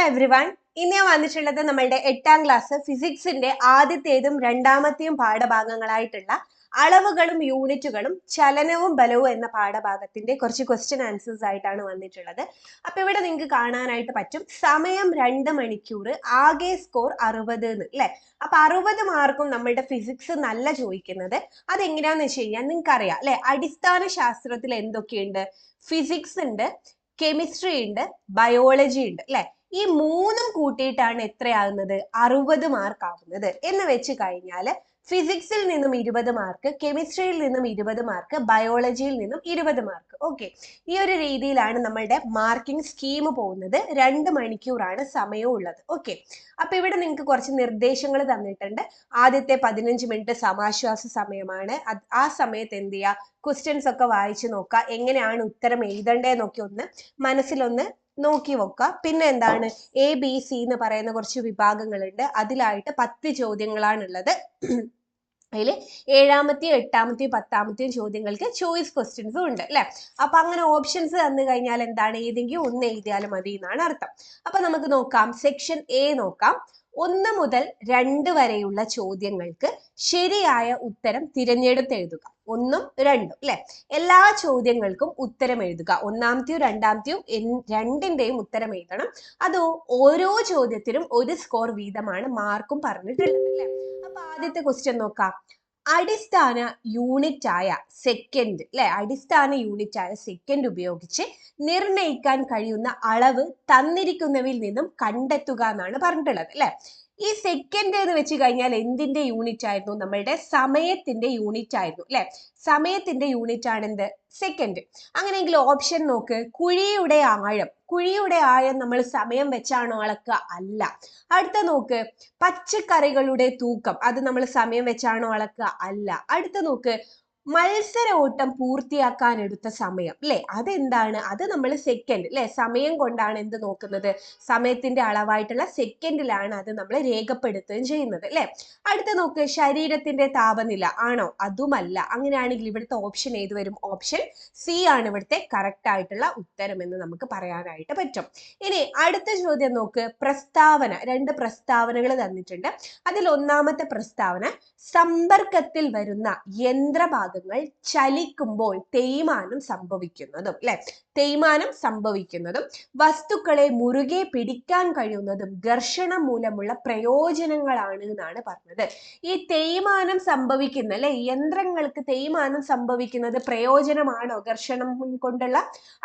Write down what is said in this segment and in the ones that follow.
Everyone, ഇന്ന് ഞാൻ വന്നിട്ടുള്ളത് നമ്മളുടെ 8ാം ക്ലാസ് ഫിസിക്സിന്റെ ആദ്യത്തേതും രണ്ടാമത്തെയും പാഠഭാഗങ്ങളായിട്ടുള്ള അളവുകളും യൂണിറ്റുകളും ചലനവും ബലവും എന്ന പാഠഭാഗത്തിന്റെ കുറച്ച് ക്വസ്റ്റ്യൻ ആൻസേഴ്സ് ആയിട്ടാണ് വന്നിട്ടുള്ളത്. അപ്പൊ ഇവിടെ നിങ്ങൾക്ക് കാണാനായിട്ട് പറ്റും സമയം 2 മണിക്കൂർ, ആകെ സ്കോർ 60 അല്ലെ. അപ്പൊ 60 മാർക്കും നമ്മളുടെ ഫിസിക്സ് നല്ല ചോദിക്കുന്നത്. അതെങ്ങനെയാന്ന് വെച്ച് കഴിഞ്ഞാൽ നിങ്ങൾക്ക് അറിയാം അല്ലെ, അടിസ്ഥാന ശാസ്ത്രത്തിൽ എന്തൊക്കെയുണ്ട്? ഫിസിക്സ് ഉണ്ട്, കെമിസ്ട്രി ഉണ്ട്, ബയോളജി ഉണ്ട് അല്ലെ. ഈ മൂന്നും കൂട്ടിയിട്ടാണ് എത്രയാകുന്നത്? 60 മാർക്ക് ആവുന്നത്. എന്ന് വെച്ച് കഴിഞ്ഞാൽ ഫിസിക്സിൽ നിന്നും 20 മാർക്ക്, കെമിസ്ട്രിയിൽ നിന്നും 20 മാർക്ക്, ബയോളജിയിൽ നിന്നും 20 മാർക്ക്. ഓക്കെ, ഈ ഒരു രീതിയിലാണ് നമ്മളുടെ മാർക്കിംഗ് സ്കീം പോകുന്നത്. 2 മണിക്കൂറാണ് സമയവും ഉള്ളത്. ഓക്കെ, അപ്പൊ ഇവിടെ നിങ്ങൾക്ക് കുറച്ച് നിർദ്ദേശങ്ങൾ തന്നിട്ടുണ്ട്. ആദ്യത്തെ 15 മിനിറ്റ് സമാശ്വാസ സമയമാണ്. ആ സമയത്ത് എന്ത് ചെയ്യുക? ക്വസ്റ്റ്യൻസ് ഒക്കെ വായിച്ചു നോക്കുക, എങ്ങനെയാണ് ഉത്തരം എഴുതേണ്ടതെന്നൊക്കെ ഒന്ന് മനസ്സിലൊന്ന് നോക്കി വെക്കുക. പിന്നെ എന്താണ്, ABC എന്ന് പറയുന്ന കുറച്ച് വിഭാഗങ്ങളുണ്ട്. അതിലായിട്ട് 10 ചോദ്യങ്ങളാണുള്ളത്. അതിൽ 7ാമത്തെയും 8ാമത്തെയും 10ാമത്തെയും ചോദ്യങ്ങൾക്ക് ചോയ്സ് ക്വസ്റ്റ്യൻസും ഉണ്ട് അല്ലെ. അപ്പൊ അങ്ങനെ ഓപ്ഷൻസ് തന്നു കഴിഞ്ഞാൽ എന്താണ്, ഏതെങ്കിലും ഒന്ന് എഴുതിയാലും മതി എന്നാണ് അർത്ഥം. അപ്പൊ നമുക്ക് നോക്കാം, സെക്ഷൻ A നോക്കാം. 1 മുതൽ 2 വരെയുള്ള ചോദ്യങ്ങൾക്ക് ശരിയായ ഉത്തരം തിരഞ്ഞെടുത്ത് എഴുതുക. 1ഉം 2ഉം അല്ലെ. എല്ലാ ചോദ്യങ്ങൾക്കും ഉത്തരം എഴുതുക. 1ാമത്തെയും 2ാമത്തെയും 2ന്റെയും ഉത്തരം എഴുതണം. അത് ഓരോ ചോദ്യത്തിനും 1 സ്കോർ വീതമാണ് മാർക്കും പറഞ്ഞിട്ടുള്ളത് അല്ലെ. അപ്പൊ ആദ്യത്തെ ക്വസ്റ്റ്യൻ നോക്കാം. അടിസ്ഥാന യൂണിറ്റ് ആയ സെക്കൻഡ് അല്ലെ, അടിസ്ഥാന യൂണിറ്റ് ആയ സെക്കൻഡ് ഉപയോഗിച്ച് നിർണയിക്കാൻ കഴിയുന്ന അളവ് തന്നിരിക്കുന്നവയിൽ നിന്നും കണ്ടെത്തുക എന്നാണ് പറഞ്ഞിട്ടുള്ളത് അല്ലെ. ഈ സെക്കൻഡ് എന്ന് വെച്ച് കഴിഞ്ഞാൽ എന്തിന്റെ യൂണിറ്റ് ആയിരുന്നു? നമ്മളുടെ സമയത്തിന്റെ യൂണിറ്റ് ആയിരുന്നു അല്ലെ. സമയത്തിന്റെ യൂണിറ്റ് ആണ് എന്ത്? സെക്കൻഡ്. അങ്ങനെയെങ്കിൽ ഓപ്ഷൻ നോക്ക്. കുഴിയുടെ ആഴം, കുഴിയുടെ ആഴം നമ്മൾ സമയം വെച്ചാണോ അളക്കുക? അല്ല. അടുത്ത നോക്ക്, പച്ചക്കറികളുടെ തൂക്കം, അത് നമ്മൾ സമയം വെച്ചാണോ അളക്കുക? അല്ല. അടുത്ത നോക്ക്, മത്സര ഓട്ടം പൂർത്തിയാക്കാൻ എടുത്ത സമയം അല്ലെ, അതെന്താണ്? അത് നമ്മൾ സെക്കൻഡ് അല്ലെ, സമയം കൊണ്ടാണ് എന്ത് നോക്കുന്നത്? സമയത്തിന്റെ അളവായിട്ടുള്ള സെക്കൻഡിലാണ് അത് നമ്മൾ രേഖപ്പെടുത്തുകയും ചെയ്യുന്നത് അല്ലെ. അടുത്ത നോക്ക്, ശരീരത്തിന്റെ താപനില ആണോ? അതുമല്ല. അങ്ങനെയാണെങ്കിൽ ഇവിടുത്തെ ഓപ്ഷൻ ഏത് വരും? ഓപ്ഷൻ C ആണ് ഇവിടുത്തെ കറക്റ്റ് ആയിട്ടുള്ള ഉത്തരം എന്ന് നമുക്ക് പറയാനായിട്ട് പറ്റും. ഇനി അടുത്ത ചോദ്യം നോക്ക്, പ്രസ്താവന. 2 പ്രസ്താവനകൾ തന്നിട്ടുണ്ട്. അതിൽ 1ാമത്തെ പ്രസ്താവന, സമ്പർക്കത്തിൽ വരുന്ന യന്ത്രഭാഗങ്ങൾ ചലിക്കുമ്പോൾ തേയ്മാനം സംഭവിക്കുന്നതും അല്ലെ, തേയ്മാനം സംഭവിക്കുന്നതും വസ്തുക്കളെ മുറുകെ പിടിക്കാൻ കഴിയുന്നതും ഘർഷണം മൂലമുള്ള പ്രയോജനങ്ങളാണ് എന്നാണ് പറഞ്ഞത്. ഈ തേയ്മാനം സംഭവിക്കുന്ന അല്ലെ, യന്ത്രങ്ങൾക്ക് തേയ്മാനം സംഭവിക്കുന്നത് പ്രയോജനമാണോ? ഘർഷണം കൊണ്ടുള്ള?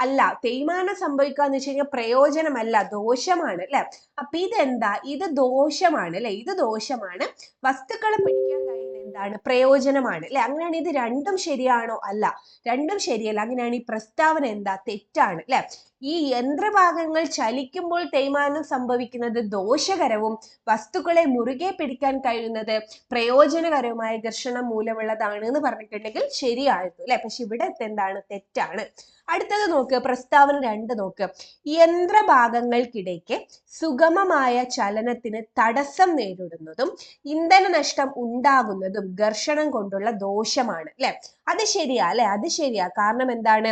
അല്ല. തേയ്മാനം സംഭവിക്കുക എന്ന് വെച്ച് കഴിഞ്ഞാൽ പ്രയോജനമല്ല, ദോഷമാണ് അല്ലെ. അപ്പൊ ഇതെന്താ? ഇത് ദോഷമാണ് അല്ലെ, ഇത് ദോഷമാണ്. വസ്തുക്കളെ പിടിക്കാൻ കഴിയുന്ന എന്താണ്? പ്രയോജനമാണ് അല്ലെ. അങ്ങനെയാണ് ഇത് രണ്ടും ശരിയാണോ? അല്ല, രണ്ടും ശരിയല്ല. അങ്ങനെയാണ് ഈ പ്രസ്താവന എന്താ? തെറ്റാണ് അല്ലെ. ഈ യന്ത്രഭാഗങ്ങൾ ചലിക്കുമ്പോൾ തേയ്മാനം സംഭവിക്കുന്നത് ദോഷകരവും വസ്തുക്കളെ മുറുകെ പിടിക്കാൻ കഴിയുന്നത് പ്രയോജനകരവുമായ ഘർഷണം മൂലമുള്ളതാണ് എന്ന് പറഞ്ഞിട്ടുണ്ടെങ്കിൽ ശരിയായിരുന്നു അല്ലെ. പക്ഷെ ഇവിടെ എന്താണ്? തെറ്റാണ്. അടുത്തത് നോക്ക്, പ്രസ്താവന 2 നോക്ക്. യന്ത്രഭാഗങ്ങൾക്കിടയ്ക്ക് സുഗമമായ ചലനത്തിന് തടസ്സം നേരിടുന്നതും ഇന്ധന നഷ്ടം ഉണ്ടാകുന്നതും ഘർഷണം കൊണ്ടുള്ള ദോഷമാണ് അല്ലെ. അത് ശരിയാ അല്ലെ, അത് ശരിയാ. കാരണം എന്താണ്?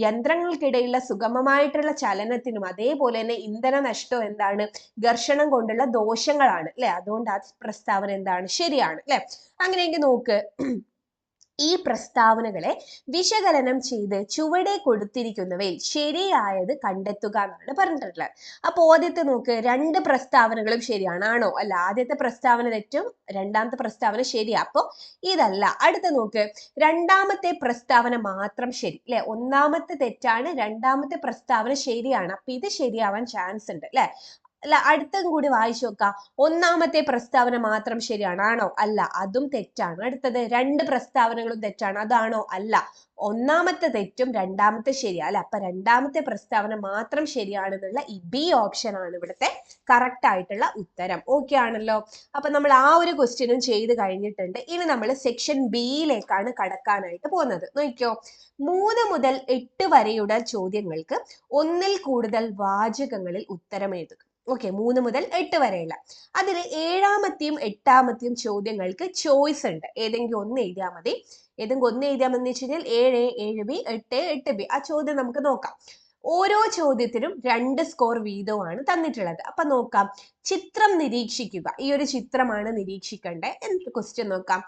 യന്ത്രങ്ങൾക്കിടയിലുള്ള സുഗമമായിട്ടുള്ള ചലനത്തിനും അതേപോലെ തന്നെ ഇന്ധന നഷ്ടവും എന്താണ്? ഘർഷണം കൊണ്ടുള്ള ദോഷങ്ങളാണ് അല്ലെ. അതുകൊണ്ട് ആ പ്രസ്താവന എന്താണ്? ശരിയാണ് അല്ലെ. അങ്ങനെയെങ്കിൽ നോക്ക്, ഈ പ്രസ്താവനകളെ വിശകലനം ചെയ്ത് ചുവടെ കൊടുത്തിരിക്കുന്നവയിൽ ശരിയായത് കണ്ടെത്തുക എന്നാണ് പറഞ്ഞിട്ടുള്ളത്. അപ്പൊ ആദ്യത്തെ നോക്ക്, 2 പ്രസ്താവനകളും ശരിയാണ്. ആണോ? അല്ല. ആദ്യത്തെ പ്രസ്താവന തെറ്റും 2ാമത്തെ പ്രസ്താവന ശരിയാ. അപ്പൊ ഇതല്ല. അടുത്ത നോക്ക്, 2ാമത്തെ പ്രസ്താവന മാത്രം ശരി അല്ലെ. 1ാമത്തെ തെറ്റാണ്, 2ാമത്തെ പ്രസ്താവന ശരിയാണ്. അപ്പൊ ഇത് ശരിയാവാൻ ചാൻസ് ഉണ്ട് അല്ലെ. അല്ല, അടുത്തും കൂടി വായിച്ചു നോക്കാം. 1ാമത്തെ പ്രസ്താവന മാത്രം ശരിയാണ്. ആണോ? അല്ല, അതും തെറ്റാണ്. അടുത്തത്, 2 പ്രസ്താവനകളും തെറ്റാണ്. അതാണോ? അല്ല. 1ാമത്തെ തെറ്റും 2ാമത്തെ ശരിയാ അല്ലെ. അപ്പൊ 2ാമത്തെ പ്രസ്താവന മാത്രം ശരിയാണെന്നുള്ള ഈ B ഓപ്ഷൻ ആണ് ഇവിടുത്തെ കറക്റ്റ് ആയിട്ടുള്ള ഉത്തരം. ഓക്കെ ആണല്ലോ. അപ്പൊ നമ്മൾ ആ ഒരു ക്വസ്റ്റ്യനും ചെയ്ത് കഴിഞ്ഞിട്ടുണ്ട്. ഇനി നമ്മൾ സെക്ഷൻ Bയിലേക്കാണ് കടക്കാനായിട്ട് പോകുന്നത്. നോക്കിയോ, 3 മുതൽ 8 വരെയുള്ള ചോദ്യങ്ങൾക്ക് 1ൽ കൂടുതൽ വാചകങ്ങളിൽ ഉത്തരം എഴുതുക. ഓക്കെ, 3 മുതൽ 8 വരെയുള്ള. അതിൽ 7ാമത്തെയും 8ാമത്തെയും ചോദ്യങ്ങൾക്ക് ചോയ്സ് ഉണ്ട്. ഏതെങ്കിലും ഒന്ന് എഴുതിയാൽ മതി. ഏതെങ്കിലും ഒന്ന് എഴുതിയാൽ മതി എന്ന് വെച്ച് കഴിഞ്ഞാൽ 7A 7B 8A 8B. ആ ചോദ്യം നമുക്ക് നോക്കാം. ഓരോ ചോദ്യത്തിനും 2 സ്കോർ വീതമാണ് തന്നിട്ടുള്ളത്. അപ്പൊ നോക്കാം, ചിത്രം നിരീക്ഷിക്കുക. ഈ ഒരു ചിത്രമാണ് നിരീക്ഷിക്കേണ്ടത്. എന്നിട്ട് ക്വസ്റ്റ്യൻ നോക്കാം.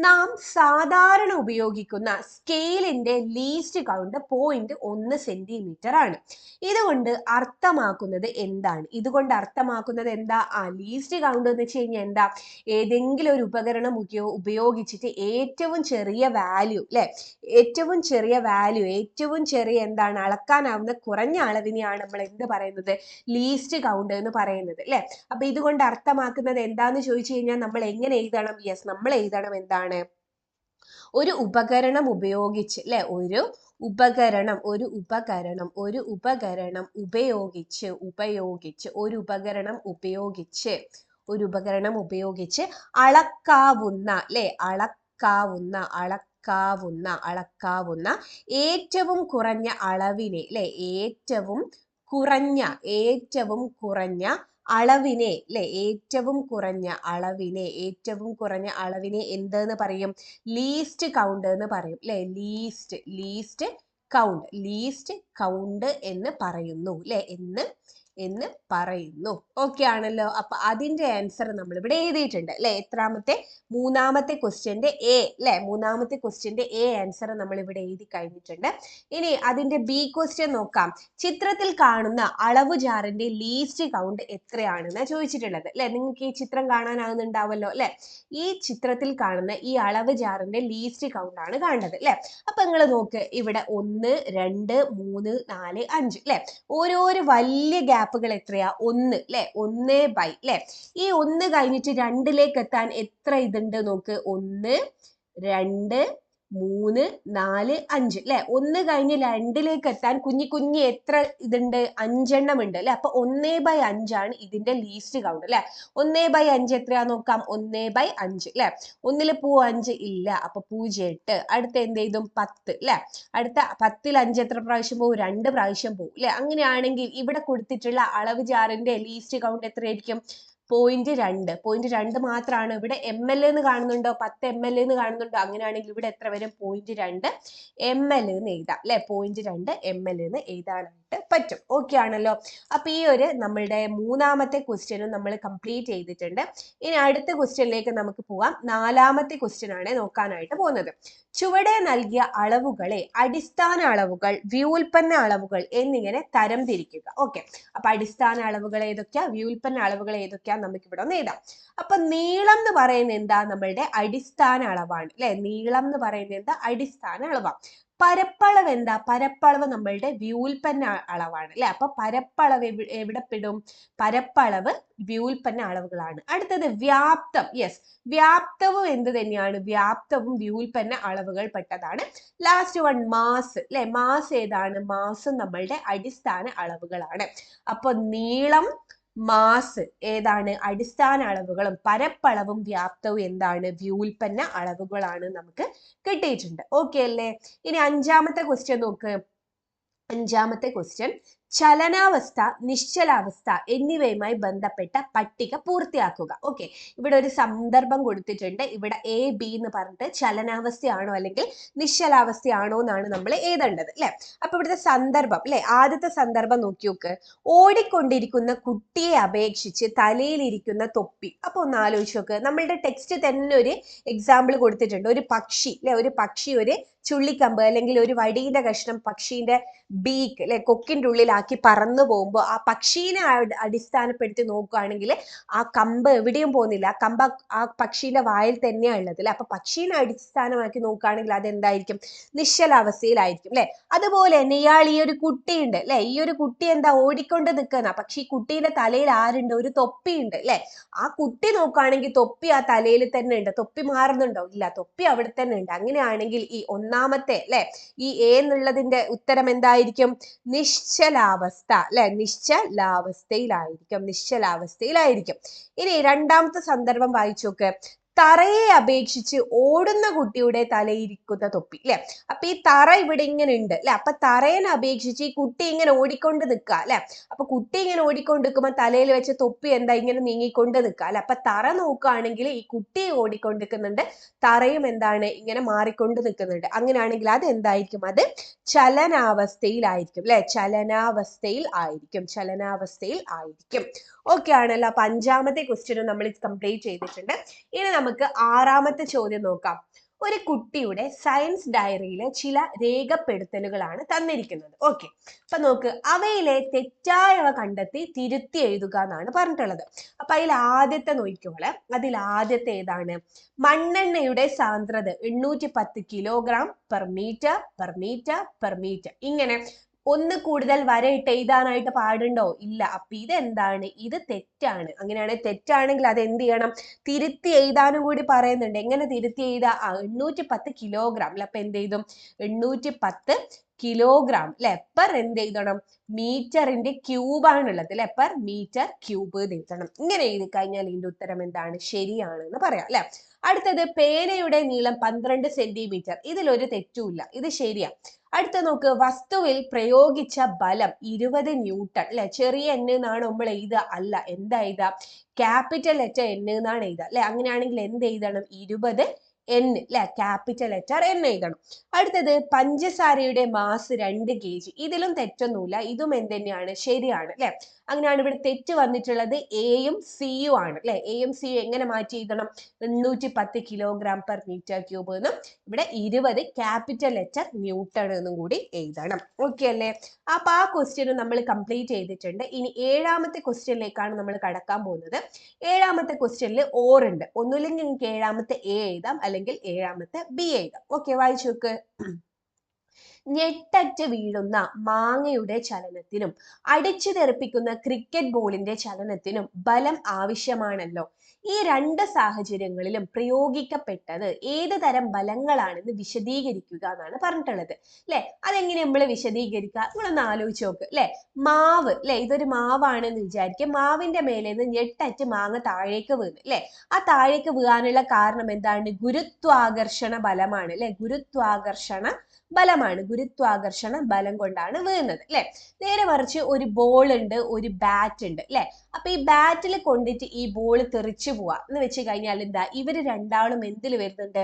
നാം സാധാരണ ഉപയോഗിക്കുന്ന സ്കെയിലിന്റെ ലീസ്റ്റ് കൗണ്ട് 0.1 സെന്റിമീറ്റർ ആണ്. ഇതുകൊണ്ട് അർത്ഥമാക്കുന്നത് എന്താണ്? ഇതുകൊണ്ട് അർത്ഥമാക്കുന്നത് എന്താ? ലീസ്റ്റ് കൗണ്ട് എന്ന് വെച്ച് കഴിഞ്ഞാൽ എന്താ? ഏതെങ്കിലും ഒരു ഉപകരണം ഉപയോഗിച്ചിട്ട് ഏറ്റവും ചെറിയ വാല്യൂ, അല്ലെ, ഏറ്റവും ചെറിയ വാല്യൂ, ഏറ്റവും ചെറിയ എന്താണ്, അളക്കാനാവുന്ന കുറഞ്ഞ അളവിനെയാണ് നമ്മൾ എന്ത് പറയുന്നത്? ലീസ്റ്റ് കൗണ്ട് എന്ന് പറയുന്നത്, അല്ലെ. അപ്പൊ ഇതുകൊണ്ട് അർത്ഥമാക്കുന്നത് എന്താന്ന് ചോദിച്ചു കഴിഞ്ഞാൽ നമ്മൾ എങ്ങനെ എഴുതണം? യെസ്, നമ്മൾ എഴുതണം എന്താണ്? ഒരു ഉപകരണം ഉപയോഗിച്ച്, അല്ലെ, ഒരു ഉപകരണം ഉപയോഗിച്ച് അളക്കാവുന്ന, അല്ലെ, അളക്കാവുന്ന ഏറ്റവും കുറഞ്ഞ അളവിനെ, അല്ലെ, ഏറ്റവും കുറഞ്ഞ അളവിനെ, അല്ലെ, ഏറ്റവും കുറഞ്ഞ അളവിനെ എന്തെന്ന് പറയും? ലീസ്റ്റ് കൗണ്ട് എന്ന് പറയും, അല്ലെ. ലീസ്റ്റ് കൗണ്ട് എന്ന് പറയുന്നു, അല്ലെ, എന്ന് പറയുന്നു. ഓക്കെ ആണല്ലോ. അപ്പൊ അതിന്റെ ആൻസർ നമ്മൾ ഇവിടെ എഴുതിയിട്ടുണ്ട്, അല്ലെ. എത്രാമത്തെ? മൂന്നാമത്തെ ക്വസ്റ്റ്യന്റെ എ, അല്ലെ. മൂന്നാമത്തെ ക്വസ്റ്റ്യന്റെ എ ആൻസർ നമ്മൾ ഇവിടെ എഴുതി കഴിഞ്ഞിട്ടുണ്ട്. ഇനി അതിന്റെ ബി ക്വസ്റ്റ്യൻ നോക്കാം. ചിത്രത്തിൽ കാണുന്ന അളവ് ജാറിന്റെ ലീസ്റ്റ് കൗണ്ട് എത്രയാണെന്ന് ചോദിച്ചിട്ടുള്ളത്, അല്ലെ. നിങ്ങൾക്ക് ഈ ചിത്രം കാണാനാകുന്നുണ്ടാവല്ലോ, അല്ലെ. ഈ ചിത്രത്തിൽ കാണുന്ന ഈ അളവ് ജാറിന്റെ ലീസ്റ്റ് കൗണ്ട് ആണ് കാണേണ്ടത്, അല്ലെ. അപ്പൊ നിങ്ങൾ നോക്ക്, ഇവിടെ 1, 2, 3, 4, 5, അല്ലെ. ഓരോരോ വലിയ ഗ്യാപ്പുകൾ എത്രയാ? 1, അല്ലെ. 1/, അല്ലെ. ഈ 1 കഴിഞ്ഞിട്ട് 2ലേക്ക് എത്താൻ എത്ര ഇതുണ്ട് നോക്ക്? 1, 2, 3, 4, 5, അല്ലെ. 1 കഴിഞ്ഞ് 2ലേക്ക് എത്താൻ കുഞ്ഞി എത്ര ഇതുണ്ട്? 5 എണ്ണം ഉണ്ട്, അല്ലെ. അപ്പൊ 1/5 ആണ് ഇതിന്റെ ലീസ്റ്റ് കൗണ്ട്, അല്ലെ. 1/5 എത്രയാ നോക്കാം? 1/5, അല്ലെ. 1ൽ 5 ഇല്ല, അപ്പൊ 0.8. അടുത്ത എന്ത് ചെയ്തും? 10, അല്ലെ. അടുത്ത 10ൽ 5 എത്ര പ്രാവശ്യം പോകും? 2 പ്രാവശ്യം പോകും, അല്ലെ. അങ്ങനെയാണെങ്കിൽ ഇവിടെ കൊടുത്തിട്ടുള്ള അളവ് ജാറിന്റെ ലീസ്റ്റ് കൗണ്ട് എത്രയായിരിക്കും? 0.2 മാത്രമാണ്. ഇവിടെ ml എന്ന് കാണുന്നുണ്ടോ? 10 ml എന്ന് കാണുന്നുണ്ടോ? അങ്ങനെയാണെങ്കിൽ ഇവിടെ എത്ര വരും? 0.2 ml എന്ന് എഴുതാം, അല്ലെ. 0.2 ml എന്ന് എഴുതാനായിട്ട് പറ്റും. ഓക്കെ ആണല്ലോ. അപ്പൊ ഈ ഒരു നമ്മളുടെ മൂന്നാമത്തെ ക്വസ്റ്റ്യനും നമ്മൾ കംപ്ലീറ്റ് ചെയ്തിട്ടുണ്ട്. ഇനി അടുത്ത ക്വസ്റ്റ്യനിലേക്ക് നമുക്ക് പോവാം. നാലാമത്തെ ക്വസ്റ്റ്യൻ ആണ് നോക്കാനായിട്ട് പോകുന്നത്. ചുവടെ നൽകിയ അളവുകളെ അടിസ്ഥാന അളവുകൾ, വ്യുൽപ്പന്ന അളവുകൾ എന്നിങ്ങനെ തരം തിരിക്കുക. ഓക്കെ, അപ്പൊ അടിസ്ഥാന അളവുകൾ ഏതൊക്കെയാ, വ്യുൽപ്പന്ന അളവുകൾ ഏതൊക്കെയാ നമുക്ക് ഇവിടെ ഒന്ന് എഴുതാം. അപ്പൊ നീളം എന്ന് പറയുന്നത് എന്താ? നമ്മളുടെ അടിസ്ഥാന അളവാണ്, അല്ലെ. നീളം എന്ന് പറയുന്നത് എന്താ? അടിസ്ഥാന അളവാണ്. പരപ്പളവ് എന്താ? പരപ്പളവ് നമ്മളുടെ വ്യുൽപ്പന്ന അളവാണ്, അല്ലെ. അപ്പൊ പരപ്പളവ് എവിടെ പെടും? പരപ്പളവ് വ്യുൽപ്പന്ന അളവുകളാണ്. അടുത്തത് വ്യാപ്തം. യെസ്, വ്യാപ്തവും എന്ത് തന്നെയാണ്? വ്യാപ്തവും വ്യുൽപ്പന്ന അളവുകൾ പെട്ടതാണ്. ലാസ്റ്റ് വൺ മാസ്, അല്ലെ. മാസ് ഏതാണ്? മാസും നമ്മളുടെ അടിസ്ഥാന അളവുകളാണ്. അപ്പൊ നീളം, മാസ് ഏതാണ്? അടിസ്ഥാന അളവുകളും പരപ്പളവും വ്യാപ്തവും എന്താണ്? വ്യുൽപ്പന്ന അളവുകളാണ് നമുക്ക് കിട്ടിയിട്ടുണ്ട്. ഓക്കെ അല്ലേ. ഇനി അഞ്ചാമത്തെ ക്വസ്റ്റ്യൻ നോക്ക്. അഞ്ചാമത്തെ ക്വസ്റ്റ്യൻ, ചലനാവസ്ഥ, നിശ്ചലാവസ്ഥ എന്നിവയുമായി ബന്ധപ്പെട്ട പട്ടിക പൂർത്തിയാക്കുക. ഓക്കെ, ഇവിടെ ഒരു സന്ദർഭം കൊടുത്തിട്ടുണ്ട്. ഇവിടെ A, B എന്ന് പറഞ്ഞിട്ട് ചലനാവസ്ഥയാണോ അല്ലെങ്കിൽ നിശ്ചലാവസ്ഥയാണോ എന്നാണ് നമ്മൾ എഴുതേണ്ടത്, അല്ലെ. അപ്പൊ ഇവിടുത്തെ സന്ദർഭം, അല്ലെ, ആദ്യത്തെ സന്ദർഭം നോക്കി നോക്ക്. ഓടിക്കൊണ്ടിരിക്കുന്ന കുട്ടിയെ അപേക്ഷിച്ച് തലയിലിരിക്കുന്ന തൊപ്പി. അപ്പൊ ഒന്ന് ആലോചിച്ച് നോക്ക്. നമ്മളുടെ ടെക്സ്റ്റ് തന്നെ ഒരു എക്സാമ്പിൾ കൊടുത്തിട്ടുണ്ട്. ഒരു പക്ഷി, അല്ലെ, ഒരു പക്ഷി ഒരു ചുള്ളിക്കമ്പ് അല്ലെങ്കിൽ ഒരു വടിയുടെ കഷ്ണം പക്ഷീന്റെ ബീക്ക്, അല്ലെ, കൊക്കിന്റെ ഉള്ളിലാക്കി പറന്നു പോകുമ്പോൾ ആ പക്ഷീനെ അടിസ്ഥാനപ്പെടുത്തി നോക്കുകയാണെങ്കിൽ ആ കമ്പ് എവിടെയും പോകുന്നില്ല. ആ കമ്പ് ആ പക്ഷീന്റെ വായിൽ തന്നെയാണ് ഉള്ളത്, അല്ലെ. അപ്പൊ പക്ഷീനെ അടിസ്ഥാനമാക്കി നോക്കുകയാണെങ്കിൽ അതെന്തായിരിക്കും? നിശ്ചലാവസ്ഥയിലായിരിക്കും, അല്ലെ. അതുപോലെ തന്നെ ഇയാൾ ഈ ഒരു കുട്ടിയുണ്ട്, അല്ലെ. ഈ ഒരു കുട്ടി എന്താ? ഓടിക്കൊണ്ട് നിൽക്കുന്ന. പക്ഷെ ഈ കുട്ടീന്റെ തലയിൽ ആരുണ്ട്? ഒരു തൊപ്പിയുണ്ട്, അല്ലെ. ആ കുട്ടി നോക്കുകയാണെങ്കിൽ തൊപ്പി ആ തലയിൽ തന്നെ ഉണ്ട്. തൊപ്പി മാറുന്നുണ്ടോ? ഇല്ല, തൊപ്പി അവിടെ തന്നെ ഉണ്ട്. അങ്ങനെയാണെങ്കിൽ ഈ ഒന്നാമത്തെ, അല്ലെ, ഈ A എന്നുള്ളതിന്റെ ഉത്തരം എന്തായിരിക്കും? നിശ്ചലാവസ്ഥ, അല്ലെ. നിശ്ചലാവസ്ഥയിലായിരിക്കും. ഇനി രണ്ടാമത്തെ സന്ദർഭം വായിച്ചു നോക്ക്. തറയെ അപേക്ഷിച്ച് ഓടുന്ന കുട്ടിയുടെ തലയിരിക്കുന്ന തൊപ്പി അല്ലെ. അപ്പൊ ഈ തറ ഇവിടെ ഇങ്ങനെ ഉണ്ട് അല്ലെ. അപ്പൊ തറയെ അപേക്ഷിച്ച് ഈ കുട്ടി ഇങ്ങനെ ഓടിക്കൊണ്ട് നിൽക്കുക അല്ലെ. അപ്പൊ കുട്ടി ഇങ്ങനെ ഓടിക്കൊണ്ട് നിൽക്കുമ്പോൾ തലയിൽ വെച്ച തൊപ്പി എന്താ ഇങ്ങനെ നീങ്ങിക്കൊണ്ട് നിൽക്കുക അല്ലെ. അപ്പൊ തറ നോക്കുകയാണെങ്കിൽ ഈ കുട്ടി ഓടിക്കൊണ്ട് നിൽക്കുന്നുണ്ട്, തറയും എന്താണ് ഇങ്ങനെ മാറിക്കൊണ്ട് നിൽക്കുന്നുണ്ട്. അങ്ങനെയാണെങ്കിൽ അത് എന്തായിരിക്കും? അത് ചലനാവസ്ഥയിലായിരിക്കും അല്ലെ. ചലനാവസ്ഥയിൽ ആയിരിക്കും. ഓക്കെ ആണല്ലോ. അപ്പൊ 5ാമത്തെ ക്വസ്റ്റ്യനും നമ്മൾ കംപ്ലീറ്റ് ചെയ്തിട്ടുണ്ട്. ഇനി നമുക്ക് 6ാമത്തെ ചോദ്യം നോക്കാം. ഒരു കുട്ടിയുടെ സയൻസ് ഡയറിയിലെ ചില രേഖപ്പെടുത്തലുകളാണ് തന്നിരിക്കുന്നത്. ഓക്കെ, അപ്പൊ നോക്ക്, അവയിലെ തെറ്റായവ കണ്ടെത്തി തിരുത്തി എഴുതുക എന്നാണ് പറഞ്ഞിട്ടുള്ളത്. അപ്പൊ അതിൽ ആദ്യത്തെ നോക്കിക്കോളെ. അതിൽ ആദ്യത്തെ ഏതാണ്? മണ്ണെണ്ണയുടെ സാന്ദ്രത 810 കിലോഗ്രാം പെർ മീറ്റർ. ഇങ്ങനെ ഒന്ന് കൂടുതൽ വരയിട്ട് എഴുതാനായിട്ട് പാടുണ്ടോ? ഇല്ല. അപ്പൊ ഇതെന്താണ്? ഇത് തെറ്റാണ്. അങ്ങനെയാണെങ്കിൽ തെറ്റാണെങ്കിൽ അത് എന്ത് ചെയ്യണം? തിരുത്തി എഴുതാനും കൂടി പറയുന്നുണ്ട്. എങ്ങനെ തിരുത്തി എഴുതാ? 810 കിലോഗ്രാം അല്ലെ. അപ്പൊ എന്ത് ചെയ്തും? 810 കിലോഗ്രാം അല്ലെ പെർ എന്ത് എഴുതണം? മീറ്ററിന്റെ ക്യൂബാണുള്ളത് അല്ലെ. പെർ മീറ്റർ ക്യൂബ് എഴുതണം. ഇങ്ങനെ എഴുതി കഴിഞ്ഞാൽ ഇതിന്റെ ഉത്തരം എന്താണ്? ശരിയാണ് എന്ന് പറയാം അല്ലെ. അടുത്തത് പേനയുടെ നീളം 12 സെന്റിമീറ്റർ. ഇതിലൊരു തെറ്റുമില്ല, ഇത് ശരിയാ. അടുത്ത നോക്ക്, വസ്തുവിൽ പ്രയോഗിച്ച ബലം 20 ന്യൂട്ടൺ അല്ലെ. ചെറിയ എൻ എന്നാണ് നമ്മൾ എഴുതുക? അല്ല. എന്താ എഴുതുക? ക്യാപിറ്റൽ ലെറ്റർ എൻ എന്നാണ് എഴുതുക അല്ലെ. അങ്ങനെയാണെങ്കിൽ എന്ത് എഴുതണം? 20 എൻ അല്ലെ. ക്യാപിറ്റൽ ലെറ്റർ എൻ എഴുതണം. അടുത്തത് പഞ്ചസാരയുടെ മാസ് 2 kg. ഇതിലും തെറ്റൊന്നുമില്ല, ഇതും എന്ത് തന്നെയാണ്? ശരിയാണ് അല്ലെ. അങ്ങനെയാണ് ഇവിടെ തെറ്റ് വന്നിട്ടുള്ളത് എയും സിയും ആണ് അല്ലെ. എയും സിയും എങ്ങനെ മാറ്റി എഴുതണം? 810 കിലോഗ്രാം പെർ മീറ്റർ ക്യൂബ് എന്നും ഇവിടെ 20 ക്യാപിറ്റൽ ലെറ്റർ ന്യൂട്ടൺ എന്നും കൂടി എഴുതണം. ഓക്കെ അല്ലേ. അപ്പൊ ആ ക്വസ്റ്റ്യൻ നമ്മൾ കംപ്ലീറ്റ് ചെയ്തിട്ടുണ്ട്. ഇനി 7ാമത്തെ ക്വസ്റ്റ്യനിലേക്കാണ് നമ്മൾ കടക്കാൻ പോകുന്നത്. 7ാമത്തെ ക്വസ്റ്റ്യനിൽ ഓറുണ്ട്. ഒന്നുമില്ലെങ്കിൽ നിങ്ങൾക്ക് 7ാമത്തെ എ എഴുതാം, അല്ലെങ്കിൽ 7ാമത്തെ ബി എഴുതാം. ഓക്കെ, വായിച്ചു നോക്ക്. ഞെട്ടറ്റ് വീഴുന്ന മാങ്ങയുടെ ചലനത്തിനും അടിച്ചു തെറിപ്പിക്കുന്ന ക്രിക്കറ്റ് ബോളിന്റെ ചലനത്തിനും ബലം ആവശ്യമാണല്ലോ. ഈ 2 സാഹചര്യങ്ങളിലും പ്രയോഗിക്കപ്പെട്ടത് ഏത് തരം ബലങ്ങളാണെന്ന് വിശദീകരിക്കുക എന്നാണ് പറഞ്ഞിട്ടുള്ളത് അല്ലെ. അതെങ്ങനെ നമ്മൾ വിശദീകരിക്കുക? നിങ്ങളൊന്ന് ആലോചിച്ച് നോക്ക് അല്ലെ. മാവ് അല്ലെ, ഇതൊരു മാവാണെന്ന് വിചാരിക്കും. മാവിന്റെ മേലെ നിന്ന് ഞെട്ടറ്റ് മാങ്ങ താഴേക്ക് വീണ് അല്ലെ. ആ താഴേക്ക് വീഴാനുള്ള കാരണം എന്താണ്? ഗുരുത്വാകർഷണ ബലമാണ് അല്ലെ. ഗുരുത്വാകർഷണ ബലം കൊണ്ടാണ് വീഴുന്നത് അല്ലെ. നേരെ മറിച്ച് ഒരു ബോൾ ഉണ്ട്, ഒരു ബാറ്റ് ഉണ്ട് അല്ലെ. അപ്പൊ ഈ ബാറ്റിൽ കൊണ്ടിട്ട് ഈ ബോൾ തെറിച്ചു പോവാ എന്ന് വെച്ച് കഴിഞ്ഞാൽ എന്താ? ഇവര് രണ്ടാളും എന്തിൽ വരുന്നുണ്ട്?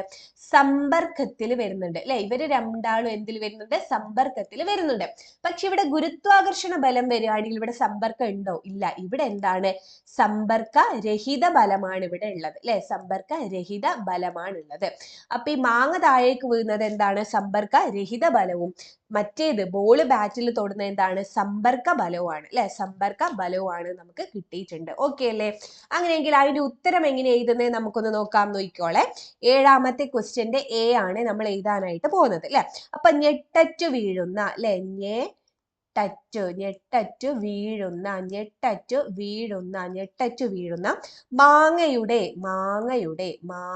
സമ്പർക്കത്തിൽ വരുന്നുണ്ട് അല്ലെ. ഇവര് രണ്ടാളും എന്തിൽ വരുന്നുണ്ട്? സമ്പർക്കത്തിൽ വരുന്നുണ്ട്. പക്ഷെ ഇവിടെ ഗുരുത്വാകർഷണ ബലം വരികയാണെങ്കിൽ ഇവിടെ സമ്പർക്കം ഉണ്ടോ? ഇല്ല. ഇവിടെ എന്താണ്? സമ്പർക്ക രഹിത ബലമാണ് ഇവിടെ ഉള്ളത് അല്ലെ. സമ്പർക്ക രഹിത ബലമാണ് ഉള്ളത്. അപ്പൊ ഈ മാങ്ങ താഴേക്ക് വീഴുന്നത് എന്താണ്? സമ്പർക്ക രഹിത ബലവും മറ്റേത് ബോള് ബാറ്റിൽ തൊടുന്ന എന്താണ്? സമ്പർക്ക ബലവുമാണ് അല്ലെ. സമ്പർക്ക ബലവുമാണ് നമുക്ക് കിട്ടിയിട്ടുണ്ട്. ഓക്കെ അല്ലേ. അങ്ങനെയെങ്കിൽ അതിന്റെ ഉത്തരം എങ്ങനെ എഴുതുന്നത് നമുക്കൊന്ന് നോക്കാം. നോക്കിക്കോളെ. 7ാമത്തെ ക്വസ്റ്റ്യന്റെ എ ആണ് നമ്മൾ എഴുതാനായിട്ട് പോകുന്നത് അല്ലെ. അപ്പൊ ഞെട്ടറ്റു വീഴുന്ന അല്ലെ. ഞെട്ടറ്റു വീഴുന്ന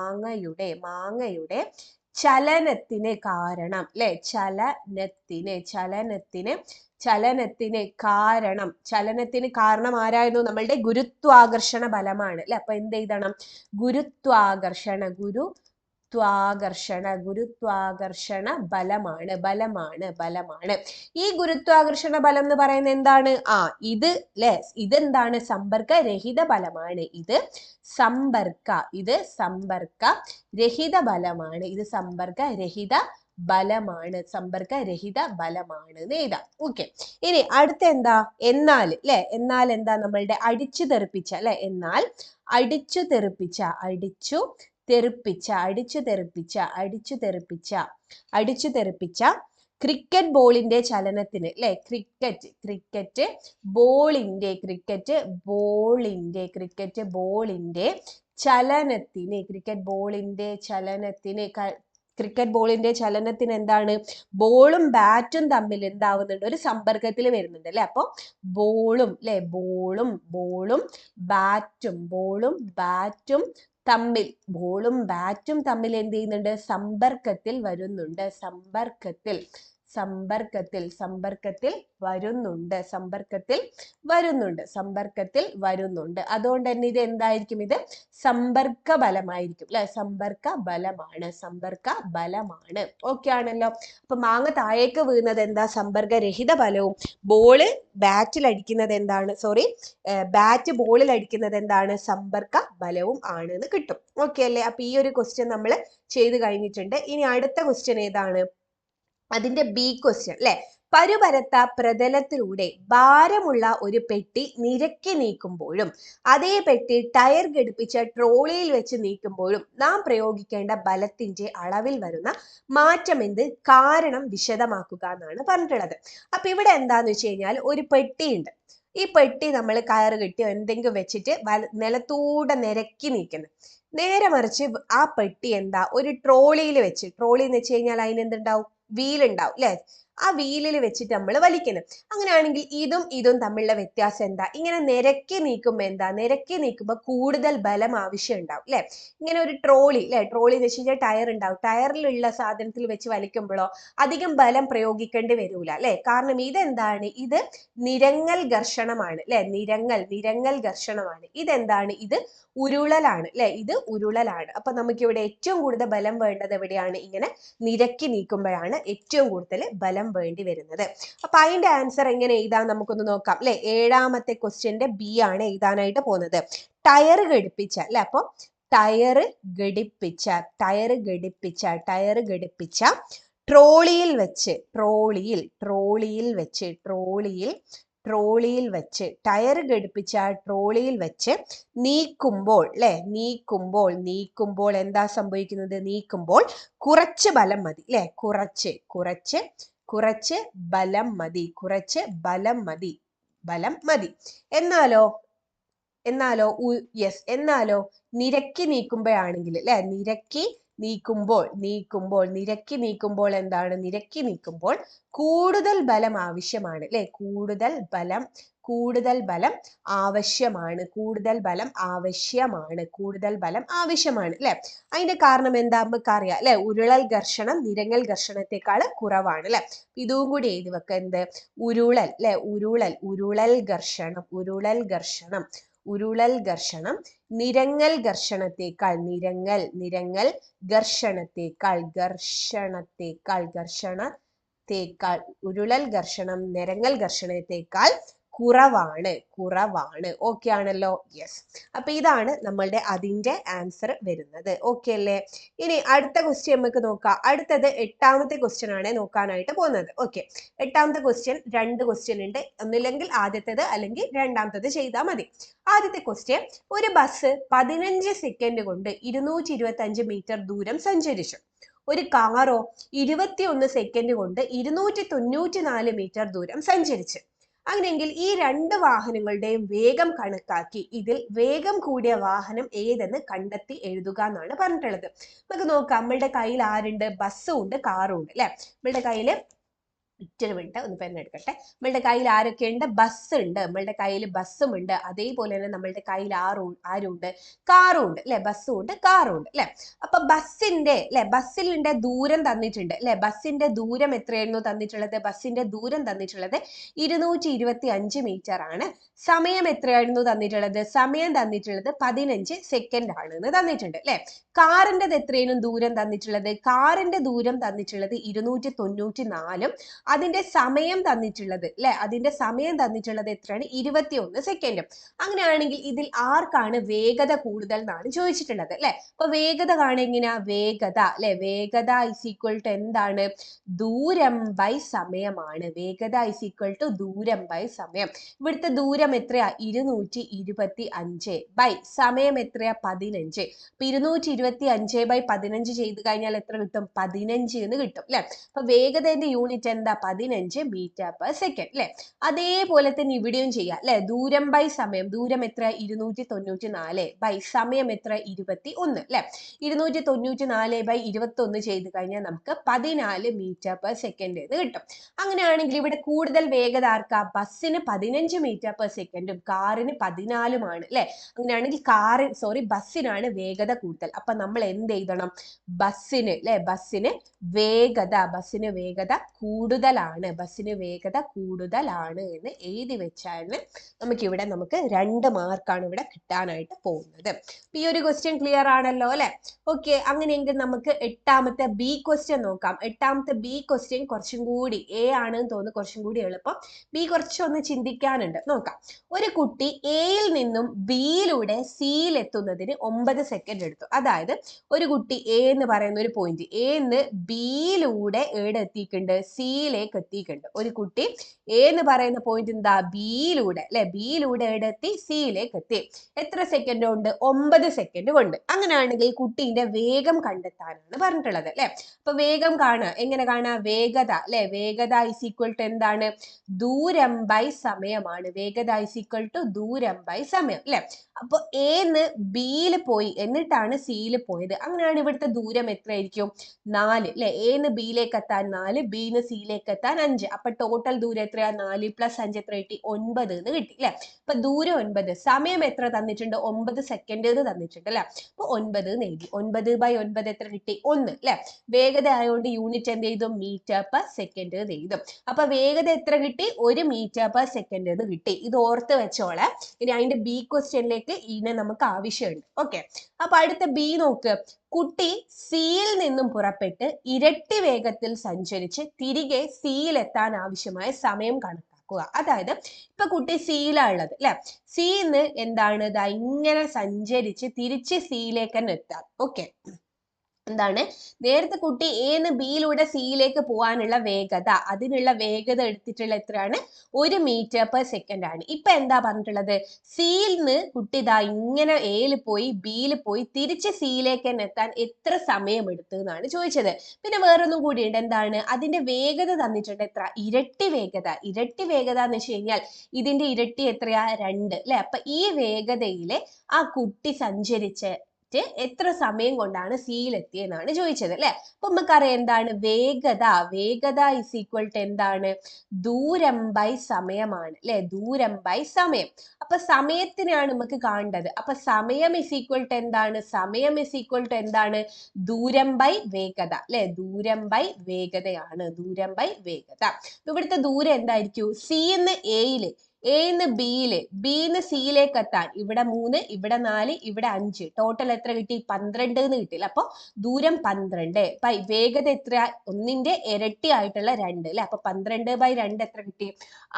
മാങ്ങയുടെ ചലനത്തിന് കാരണം അല്ലെ. ചലനത്തിന് കാരണം ആരായിരുന്നു? നമ്മളുടെ ഗുരുത്വാകർഷണ ബലമാണ് അല്ലെ. അപ്പൊ എന്ത് എഴുതണം? ഗുരുത്വാകർഷണ ബലമാണ്. ഈ ഗുരുത്വാകർഷണ ബലം എന്ന് പറയുന്നത് എന്താണ്? ഇത് അല്ലെ. ഇതെന്താണ്? സമ്പർക്ക രഹിത ബലമാണ്. ഇത് സമ്പർക്ക രഹിത ബലമാണ് എന്ന് എഴുതാം. ഓക്കെ. ഇനി അടുത്ത എന്താ? എന്നാൽ അല്ലെ. എന്നാൽ എന്താ? നമ്മളുടെ അടിച്ചു തെറിപ്പിച്ച ക്രിക്കറ്റ് ബോളിന്റെ ചലനത്തിന് അല്ലെ. ക്രിക്കറ്റ് ബോളിന്റെ ചലനത്തിന് എന്താണ്? ബോളും ബാറ്റും തമ്മിൽ എന്താവുന്നുണ്ട്? ഒരു സമ്പർക്കത്തിൽ വരുന്നുണ്ട് അല്ലെ. അപ്പൊ ബോളും ബാറ്റും തമ്മിൽ എന്ത് ചെയ്യുന്നുണ്ട്? സമ്പർക്കത്തിൽ വരുന്നുണ്ട്. സമ്പർക്കത്തിൽ സമ്പർക്കത്തിൽ വരുന്നുണ്ട് സമ്പർക്കത്തിൽ വരുന്നുണ്ട് സമ്പർക്കത്തിൽ വരുന്നുണ്ട്. അതുകൊണ്ട് തന്നെ ഇത് എന്തായിരിക്കും? ഇത് സമ്പർക്ക ബലമായിരിക്കും അല്ലെ? സമ്പർക്ക ബലമാണ് സമ്പർക്ക ബലമാണ്. ഓക്കെ ആണല്ലോ. അപ്പൊ മാങ്ങ താഴേക്ക് വീഴുന്നത് എന്താ? സമ്പർക്കരഹിത ബലവും. ബോള് ബാറ്റിൽ അടിക്കുന്നത് എന്താണ്? സോറി, ബാറ്റ് ബോളിൽ അടിക്കുന്നത് എന്താണ്? സമ്പർക്ക ബലവും ആണ് എന്ന് കിട്ടും. ഓക്കെ അല്ലേ? അപ്പൊ ഈ ഒരു ക്വസ്റ്റ്യൻ നമ്മൾ ചെയ്ത് കഴിഞ്ഞിട്ടുണ്ട്. ഇനി അടുത്ത ക്വസ്റ്റ്യൻ ഏതാണ്? അതിന്റെ ബി ക്വസ്റ്റ്യൻ അല്ലെ. പരുപരത്ത പ്രതലത്തിലൂടെ ഭാരമുള്ള ഒരു പെട്ടി നിരക്കി നീക്കുമ്പോഴും അതേ പെട്ടി ടയർ ഘടിപ്പിച്ച ട്രോളിയിൽ വെച്ച് നീക്കുമ്പോഴും നാം പ്രയോഗിക്കേണ്ട ബലത്തിന്റെ അളവിൽ വരുന്ന മാറ്റം എന്ത്? കാരണം വിശദമാക്കുക എന്നാണ് പറഞ്ഞിട്ടുള്ളത്. അപ്പൊ ഇവിടെ എന്താന്ന് വെച്ച് കഴിഞ്ഞാൽ ഒരു പെട്ടിയുണ്ട്. ഈ പെട്ടി നമ്മൾ കയറ് കെട്ടിയോ എന്തെങ്കിലും വെച്ചിട്ട് നിലത്തൂടെ നിരക്കി നീക്കുന്നു. നേരെ മറിച്ച് ആ പെട്ടി എന്താ? ഒരു ട്രോളിയിൽ വെച്ച്, ട്രോളി എന്ന് വെച്ച് കഴിഞ്ഞാൽ അതിന് എന്തുണ്ടാവും? വീലുണ്ടാവും അല്ലെ? ആ വീലിൽ വെച്ചിട്ട് നമ്മൾ വലിക്കുന്നത്. അങ്ങനെയാണെങ്കിൽ ഇതും തമ്മിലുള്ള വ്യത്യാസം എന്താ? ഇങ്ങനെ നിരക്കി നീക്കുമ്പോ എന്താ? നിരക്കി നീക്കുമ്പോൾ കൂടുതൽ ബലം ആവശ്യം ഉണ്ടാവും അല്ലെ? ഇങ്ങനെ ഒരു ട്രോളി അല്ലെ, ട്രോളി എന്ന് വെച്ച് കഴിഞ്ഞാൽ ടയർ ഉണ്ടാവും. ടയറിലുള്ള സാധനത്തിൽ വെച്ച് വലിക്കുമ്പോഴോ അധികം ബലം പ്രയോഗിക്കേണ്ടി വരൂല അല്ലെ? കാരണം ഇതെന്താണ്? ഇത് നിരങ്ങൽ ഘർഷണമാണ് അല്ലെ? നിരങ്ങൽ ഘർഷണമാണ്. ഇതെന്താണ്? ഇത് ഉരുളലാണ് അല്ലെ? ഇത് ഉരുളലാണ്. അപ്പൊ നമുക്ക് ഇവിടെ ഏറ്റവും കൂടുതൽ ബലം വേണ്ടത് എവിടെയാണ്? ഇങ്ങനെ നിരക്കി നീക്കുമ്പോഴാണ് ഏറ്റവും കൂടുതൽ ബലം വേണ്ടി വരുന്നത്. അപ്പൊ അതിന്റെ ആൻസർ എങ്ങനെ എഴുതാൻ നമുക്കൊന്ന് നോക്കാം അല്ലെ? ഏഴാമത്തെ ക്വസ്റ്റ്യന്റെ ബി ആണ് എഴുതാനായിട്ട് പോകുന്നത്. ടയർ ഘടിപ്പിച്ച അല്ലെ? അപ്പൊ ടയർ ഘടിപ്പിച്ച ട്രോളിയിൽ വെച്ച് ടയർ ഘടിപ്പിച്ച ട്രോളിയിൽ വെച്ച് നീക്കുമ്പോൾ അല്ലെ? നീക്കുമ്പോൾ എന്താ സംഭവിക്കുന്നത്? നീക്കുമ്പോൾ കുറച്ച് ബലം മതി അല്ലെ? കുറച്ച് ബലം മതി. എന്നാലോ നിരക്കി നീക്കുമ്പോഴാണെങ്കിൽ അല്ലെ? നിരക്കി നീക്കുമ്പോൾ എന്താണ്? നിരക്കി നീക്കുമ്പോൾ കൂടുതൽ ബലം ആവശ്യമാണ് അല്ലെ? കൂടുതൽ ബലം ആവശ്യമാണ് അല്ലെ? അതിന്റെ കാരണം എന്താ? നമുക്കറിയാം അല്ലെ? ഉരുളൽ ഘർഷണം നിരങ്ങൽ ഘർഷണത്തെക്കാൾ കുറവാണ് അല്ലെ? ഇതും കൂടി എഴുതി വെക്ക. എന്ത്? ഉരുളൽ അല്ലെ? ഉരുളൽ ഘർഷണം നിരങ്ങൽ ഘർഷണത്തെക്കാൾ ഉരുളൽ ഘർഷണം നിരങ്ങൽ ഘർഷണത്തെക്കാൾ കുറവാണ്. ഓക്കെ ആണല്ലോ? യെസ്. അപ്പൊ ഇതാണ് നമ്മളുടെ അതിന്റെ ആൻസർ വരുന്നത്. ഓക്കെ അല്ലേ? ഇനി അടുത്ത ക്വസ്റ്റ്യൻ നമുക്ക് നോക്കാം. അടുത്തത് എട്ടാമത്തെ ക്വസ്റ്റ്യൻ ആണ് നോക്കാനായിട്ട് പോകുന്നത്. ഓക്കെ, എട്ടാമത്തെ ക്വസ്റ്റ്യൻ 2 ക്വസ്റ്റ്യൻ ഉണ്ട്. ഒന്നില്ലെങ്കിൽ ആദ്യത്തേത് അല്ലെങ്കിൽ രണ്ടാമത്തേത് ചെയ്താൽ മതി. ആദ്യത്തെ ക്വസ്റ്റ്യൻ, ഒരു ബസ് 15 സെക്കൻഡ് കൊണ്ട് 225 മീറ്റർ ദൂരം സഞ്ചരിച്ചു. ഒരു കാറോ 21 സെക്കൻഡ് കൊണ്ട് 294 മീറ്റർ ദൂരം സഞ്ചരിച്ചു. അങ്ങനെയെങ്കിൽ ഈ 2 വാഹനങ്ങളുടെയും വേഗം കണക്കാക്കി ഇതിൽ വേഗം കൂടിയ വാഹനം ഏതെന്ന് കണ്ടെത്തി എഴുതുക എന്നാണ് പറഞ്ഞിട്ടുള്ളത്. നമുക്ക് നോക്കാം. നമ്മളുടെ കയ്യിൽ ആരുണ്ട്? ബസ്സും ഉണ്ട്, കാറും ഉണ്ട് അല്ലെ? നമ്മളുടെ കയ്യിൽ ഒറ്റൊരു മിനിറ്റ് ഒന്ന് പെൻ എടുക്കട്ടെ. നമ്മളുടെ കയ്യിൽ ആരൊക്കെയുണ്ട്? ബസ് ഉണ്ട്. നമ്മളുടെ കയ്യിൽ ബസ്സും ഉണ്ട്. അതേപോലെ തന്നെ നമ്മളുടെ കയ്യിൽ ആരുണ്ട്? കാറും ഉണ്ട് അല്ലെ? ബസ്സും ഉണ്ട്, കാറും ഉണ്ട് അല്ലെ? അപ്പൊ ബസ്സിന്റെ ദൂരം തന്നിട്ടുണ്ട് അല്ലെ? ബസ്സിന്റെ ദൂരം എത്രയായിരുന്നു തന്നിട്ടുള്ളത്? ബസ്സിന്റെ ദൂരം തന്നിട്ടുള്ളത് 225 മീറ്റർ ആണ്. സമയം എത്രയായിരുന്നു തന്നിട്ടുള്ളത്? സമയം തന്നിട്ടുള്ളത് 15 സെക്കൻഡ് ആണ് എന്ന് തന്നിട്ടുണ്ട് അല്ലെ? കാറിന്റെ എത്രയാണ് ദൂരം തന്നിട്ടുള്ളത്? കാറിന്റെ ദൂരം തന്നിട്ടുള്ളത് 294. അതിന്റെ സമയം തന്നിട്ടുള്ളത് അല്ലെ? അതിന്റെ സമയം തന്നിട്ടുള്ളത് എത്രയാണ്? 21 സെക്കൻഡും. അങ്ങനെയാണെങ്കിൽ ഇതിൽ ആർക്കാണ് വേഗത കൂടുതൽ എന്നാണ് ചോദിച്ചിട്ടുള്ളത് അല്ലെ? അപ്പൊ വേഗത കാണുക എങ്ങനെയാ? വേഗത അല്ലെ? വേഗത ഇസ് ഈക്വൽ ടു എന്താണ്? ദൂരം ബൈ സമയമാണ്. വേഗത ഇസ് ഈക്വൽ ടു ദൂരം ബൈ സമയം. ഇവിടുത്തെ ദൂരം എത്രയാ? 225 ബൈ സമയം എത്രയാ? 15. അപ്പൊ 225/15 ചെയ്ത് കഴിഞ്ഞാൽ എത്ര കിട്ടും? 15 എന്ന് കിട്ടും അല്ലെ? അപ്പൊ വേഗതയുടെ യൂണിറ്റ് എന്താ? 15 മീറ്റർ പെർ സെക്കൻഡ് അല്ലെ? അതേപോലെ തന്നെ ഇവിടെയും ചെയ്യാം അല്ലെ? ദൂരം ബൈ സമയം. ദൂരം എത്ര? 294 ബൈ സമയം എത്ര? 21 അല്ലെ? 294/21 ചെയ്ത് കഴിഞ്ഞാൽ നമുക്ക് 14 മീറ്റർ പെർ സെക്കൻഡ് എന്ന് കിട്ടും. അങ്ങനെയാണെങ്കിൽ ഇവിടെ കൂടുതൽ വേഗത ആർക്കാ? ബസ്സിന് 15 മീറ്റർ പെർ സെക്കൻഡും കാറിന് 14 അല്ലെ? അങ്ങനെയാണെങ്കിൽ ബസ്സിനാണ് വേഗത കൂടുതൽ. അപ്പൊ നമ്മൾ എന്ത് എഴുതണം? ബസ്സിന് വേഗത കൂടുതൽ കൂടുതലാണ്, ബസ്സിന് വേഗത കൂടുതലാണ് എന്ന് എഴുതി വെച്ചാൽ നമുക്കിവിടെ നമുക്ക് 2 മാർക്കാണ് ഇവിടെ കിട്ടാനായിട്ട് പോകുന്നത്. ഈ ഒരു ക്വസ്റ്റ്യൻ ക്ലിയർ ആണല്ലോ അല്ലെ? ഓക്കെ, അങ്ങനെയെങ്കിൽ നമുക്ക് എട്ടാമത്തെ ബി ക്വസ്റ്റ്യൻ നോക്കാം. എട്ടാമത്തെ ബി ക്വസ്റ്റ്യൻ കുറച്ചും കൂടി എ ആണെന്ന് തോന്നുന്നു കുറച്ചും കൂടി എളുപ്പം. ബി കുറച്ചൊന്ന് ചിന്തിക്കാനുണ്ട്, നോക്കാം. ഒരു കുട്ടി എയിൽ നിന്നും ബിയിലൂടെ സിയിൽ എത്തുന്നതിന് 9 സെക്കൻഡ് എടുത്തു. അതായത് ഒരു കുട്ടി എ എന്ന് പറയുന്ന ഒരു പോയിന്റ് എന്ന് ബിയിലൂടെ എവിടെ എത്തിയിട്ടുണ്ട്, സിയിലേക്ക് എത്തിയിട്ടുണ്ട്. ഒരു കുട്ടി എ എന്ന് പറയുന്ന പോയിന്റ് എന്താ, ബിയിലൂടെ അല്ലെ, ബിയിലൂടെ എവിടെ എത്തി, സിയിലേക്ക് എത്തി. എത്ര സെക്കൻഡ് കൊണ്ട്, 9 സെക്കൻഡ് കൊണ്ട്. അങ്ങനെയാണെങ്കിൽ കുട്ടീന്റെ വേഗം കണ്ടെത്താനാണ് പറഞ്ഞിട്ടുള്ളത് അല്ലെ. അപ്പൊ വേഗം കാണുക, എങ്ങനെ കാണുക, വേഗത അല്ലെ, വേഗത ഇസ് ഈക്വൽ ടു എന്താണ്, ദൂരം ബൈ സമയമാണ്. വേഗത ഇസ് ഈക്വൽ ടു ദൂരം ബൈ സമയം അല്ലെ. അപ്പൊ എന്ന് ബിയിൽ പോയി എന്നിട്ടാണ് സിയിൽ പോയത്. അങ്ങനെയാണ് ഇവിടുത്തെ ദൂരം എത്രയായിരിക്കും, 4 അല്ലെ. എന്ന് ബിയിലേക്ക് എത്താൻ 4, ബിന്ന് സിയിലേക്ക് എത്താൻ 5. അപ്പൊ ടോട്ടൽ ദൂരം എത്രയാ, 4 + 5 എത്ര കിട്ടി, 9 എന്ന് കിട്ടി അല്ലെ. അപ്പൊ ദൂരം 9, സമയം എത്ര തന്നിട്ടുണ്ട്, 9 സെക്കൻഡ് എന്ന് തന്നിട്ടുണ്ട് അല്ലെ. അപ്പൊ 9 എന്ന് എഴുതി. 9/9 എത്ര കിട്ടി, 1 അല്ലെ. വേഗത ആയതുകൊണ്ട് യൂണിറ്റ് എന്ത് ചെയ്തു, മീറ്റർ പെർ സെക്കൻഡ് എന്ന് എഴുതും. അപ്പൊ വേഗത എത്ര കിട്ടി, 1 മീറ്റർ പെർ സെക്കൻഡ് എന്ന് കിട്ടി. ഇത് ഓർത്ത് വെച്ചോളെ. ഇനി അതിന്റെ ബി ക്വസ്റ്റ്യനിലേക്ക് ഇതിനെ നമുക്ക് ആവശ്യമുണ്ട്. ഓക്കെ, അപ്പൊ അടുത്ത ബി നോക്ക്. കുട്ടി സിയിൽ നിന്നും പുറപ്പെട്ട് ഇരട്ടി വേഗത്തിൽ സഞ്ചരിച്ച് തിരികെ സിയിൽ എത്താൻ ആവശ്യമായ സമയം കണക്കാക്കുക. അതായത് ഇപ്പൊ കുട്ടി സിയിലാണ് ഉള്ളത് അല്ലെ. സിന്ന് എന്താണ്, ഇതാ ഇങ്ങനെ സഞ്ചരിച്ച് തിരിച്ച് സിയിലേക്ക് തന്നെ എത്താം. ഓക്കെ, എന്താണ്, നേരത്തെ കുട്ടി എന്ന് ബിയിലൂടെ സിയിലേക്ക് പോകാനുള്ള വേഗത, അതിനുള്ള വേഗത എടുത്തിട്ടുള്ള എത്രയാണ്, 1 മീറ്റർ പെർ സെക്കൻഡ് ആണ്. ഇപ്പൊ എന്താ പറഞ്ഞിട്ടുള്ളത്, സിയിൽ നിന്ന് കുട്ടി ഇതാ ഇങ്ങനെ എയിൽ പോയി ബിയിൽ പോയി തിരിച്ച് സിയിലേക്ക് തന്നെ എത്താൻ എത്ര സമയം എടുത്തു എന്നാണ് ചോദിച്ചത്. പിന്നെ വേറൊന്നും കൂടിയുണ്ട്, എന്താണ്, അതിന്റെ വേഗത തന്നിട്ടുണ്ട്, എത്ര, ഇരട്ടി വേഗത. ഇരട്ടി വേഗത എന്ന് വെച്ച് കഴിഞ്ഞാൽ ഇതിന്റെ ഇരട്ടി എത്രയാ, 2 അല്ലെ. അപ്പൊ ഈ വേഗതയില് ആ കുട്ടി സഞ്ചരിച്ച എത്ര സമയം കൊണ്ടാണ് സിയിൽ എത്തിയെന്നാണ് ചോദിച്ചത് അല്ലെ. അപ്പൊ നമുക്കറിയാം എന്താണ് വേഗത, വേഗത ഇസ് ഈക്വൽ ടു എന്താണ്, ദൂരം ബൈ സമയമാണ് അല്ലെ. ദൂരം ബൈ സമയം. അപ്പൊ സമയത്തിനാണ് നമുക്ക് കാണേണ്ടത്. അപ്പൊ സമയം ഇസ് ഈക്വൽ ടു എന്താണ്, സമയം ഇസ് ഈക്വൽ ടു എന്താണ്, ദൂരം ബൈ വേഗത അല്ലെ. ദൂരം ബൈ വേഗതയാണ്, ദൂരം ബൈ വേഗത. ഇവിടുത്തെ ദൂരം എന്തായിരിക്കും, സിന്ന് എയില്, എന്ന് ബിയില്, ബിന്ന് സിയിലേക്ക് എത്താൻ ഇവിടെ 3, ഇവിടെ 4, ഇവിടെ 5, ടോട്ടൽ എത്ര കിട്ടി, 12 എന്ന് കിട്ടില്ല. അപ്പൊ ദൂരം 12. വേഗത എത്ര, 1ന്റെ ഇരട്ടി ആയിട്ടുള്ള 2 അല്ലെ. അപ്പൊ 12/2 എത്ര കിട്ടി,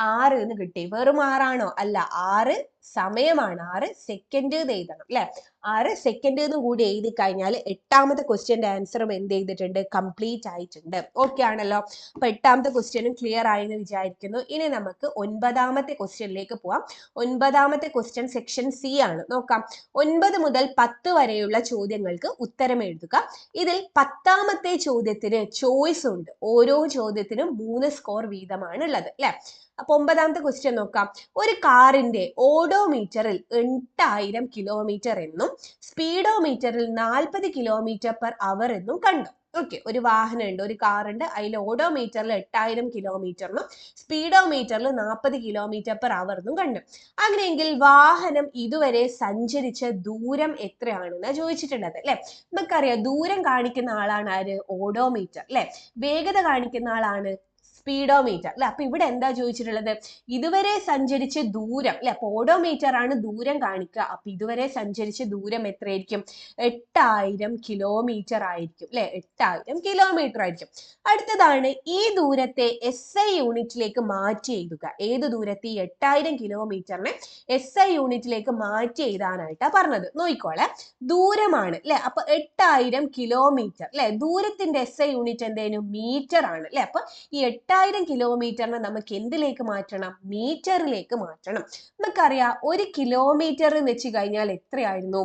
6 എന്ന് കിട്ടി. വെറും 6 ആണോ, അല്ല, 6 സമയമാണ്, 6 സെക്കൻഡ് എന്ന് എഴുതണം അല്ലെ. 6 സെക്കൻഡ് എന്ന് കൂടി എഴുതി കഴിഞ്ഞാൽ എട്ടാമത്തെ ക്വസ്റ്റ്യന്റെ ആൻസറും എന്ത് ചെയ്തിട്ടുണ്ട്, കംപ്ലീറ്റ് ആയിട്ടുണ്ട്. ഓക്കെ ആണല്ലോ. അപ്പൊ എട്ടാമത്തെ ക്വസ്റ്റ്യനും ക്ലിയർ ആയി എന്ന് വിചാരിക്കുന്നു. ഇനി നമുക്ക് 9ാമത്തെ ക്വസ്റ്റ്യനിലേക്ക് പോവാം. 9ാമത്തെ ക്വസ്റ്റ്യൻ സെക്ഷൻ സി ആണ്. നോക്കാം. 9 മുതൽ 10 വരെയുള്ള ചോദ്യങ്ങൾക്ക് ഉത്തരം എഴുതുക. ഇതിൽ 10ാമത്തെ ചോദ്യത്തിന് ചോയ്സ് ഉണ്ട്. ഓരോ ചോദ്യത്തിനും 3 സ്കോർ വീതമാണ് ഉള്ളത് അല്ലെ. അപ്പൊ 9ാമത്തെ ക്വസ്റ്റ്യൻ നോക്കാം. ഒരു കാറിന്റെ ഓഡോമീറ്ററിൽ 8000 കിലോമീറ്റർ എന്നും സ്പീഡോമീറ്ററിൽ 40 km/h എന്നും കണ്ടു. ഓക്കെ, ഒരു വാഹനം ഉണ്ട്, ഒരു കാർ ഉണ്ട്, അതിൽ ഓഡോമീറ്ററിൽ 8000 കിലോമീറ്ററിനും സ്പീഡോമീറ്ററിൽ 40 km/h എന്നും കണ്ടു. അങ്ങനെയെങ്കിൽ വാഹനം ഇതുവരെ സഞ്ചരിച്ച ദൂരം എത്രയാണെന്ന് ചോദിച്ചിട്ടുള്ളത് അല്ലെ. നമുക്കറിയാം ദൂരം കാണിക്കുന്ന ആളാണ് ആര്, ഓഡോമീറ്റർ അല്ലെ. വേഗത കാണിക്കുന്ന ആളാണ് സ്പീഡോമീറ്റർ അല്ലെ. അപ്പൊ ഇവിടെ എന്താ ചോദിച്ചിട്ടുള്ളത്, ഇതുവരെ സഞ്ചരിച്ച ദൂരം അല്ലെ. അപ്പൊ ഓഡോമീറ്റർ ആണ് ദൂരം കാണിക്കുക. അപ്പൊ ഇതുവരെ സഞ്ചരിച്ച ദൂരം എത്രയായിരിക്കും, 8000 കിലോമീറ്റർ ആയിരിക്കും അല്ലെ. 8000 കിലോമീറ്റർ ആയിരിക്കും. അടുത്തതാണ് ഈ ദൂരത്തെ SI യൂണിറ്റിലേക്ക് മാറ്റി എഴുതുക. ഏത് ദൂരത്തെ, 8000 കിലോമീറ്ററിനെ SI യൂണിറ്റിലേക്ക് മാറ്റി എഴുതാനായിട്ടാ പറഞ്ഞത്. നോക്കിക്കോളെ, ദൂരമാണ് അല്ലെ. അപ്പൊ 8000 കിലോമീറ്റർ അല്ലെ. ദൂരത്തിന്റെ SI യൂണിറ്റ് എന്തേനു, മീറ്റർ ആണ് അല്ലെ. അപ്പൊ ഈ 8000 കിലോമീറ്ററിനെ നമുക്ക് എന്തിലേക്ക് മാറ്റണം, മീറ്ററിലേക്ക് മാറ്റണം. നമുക്കറിയാം 1 കിലോമീറ്റർ എന്ന് വെച്ച് കഴിഞ്ഞാൽ എത്രയായിരുന്നു,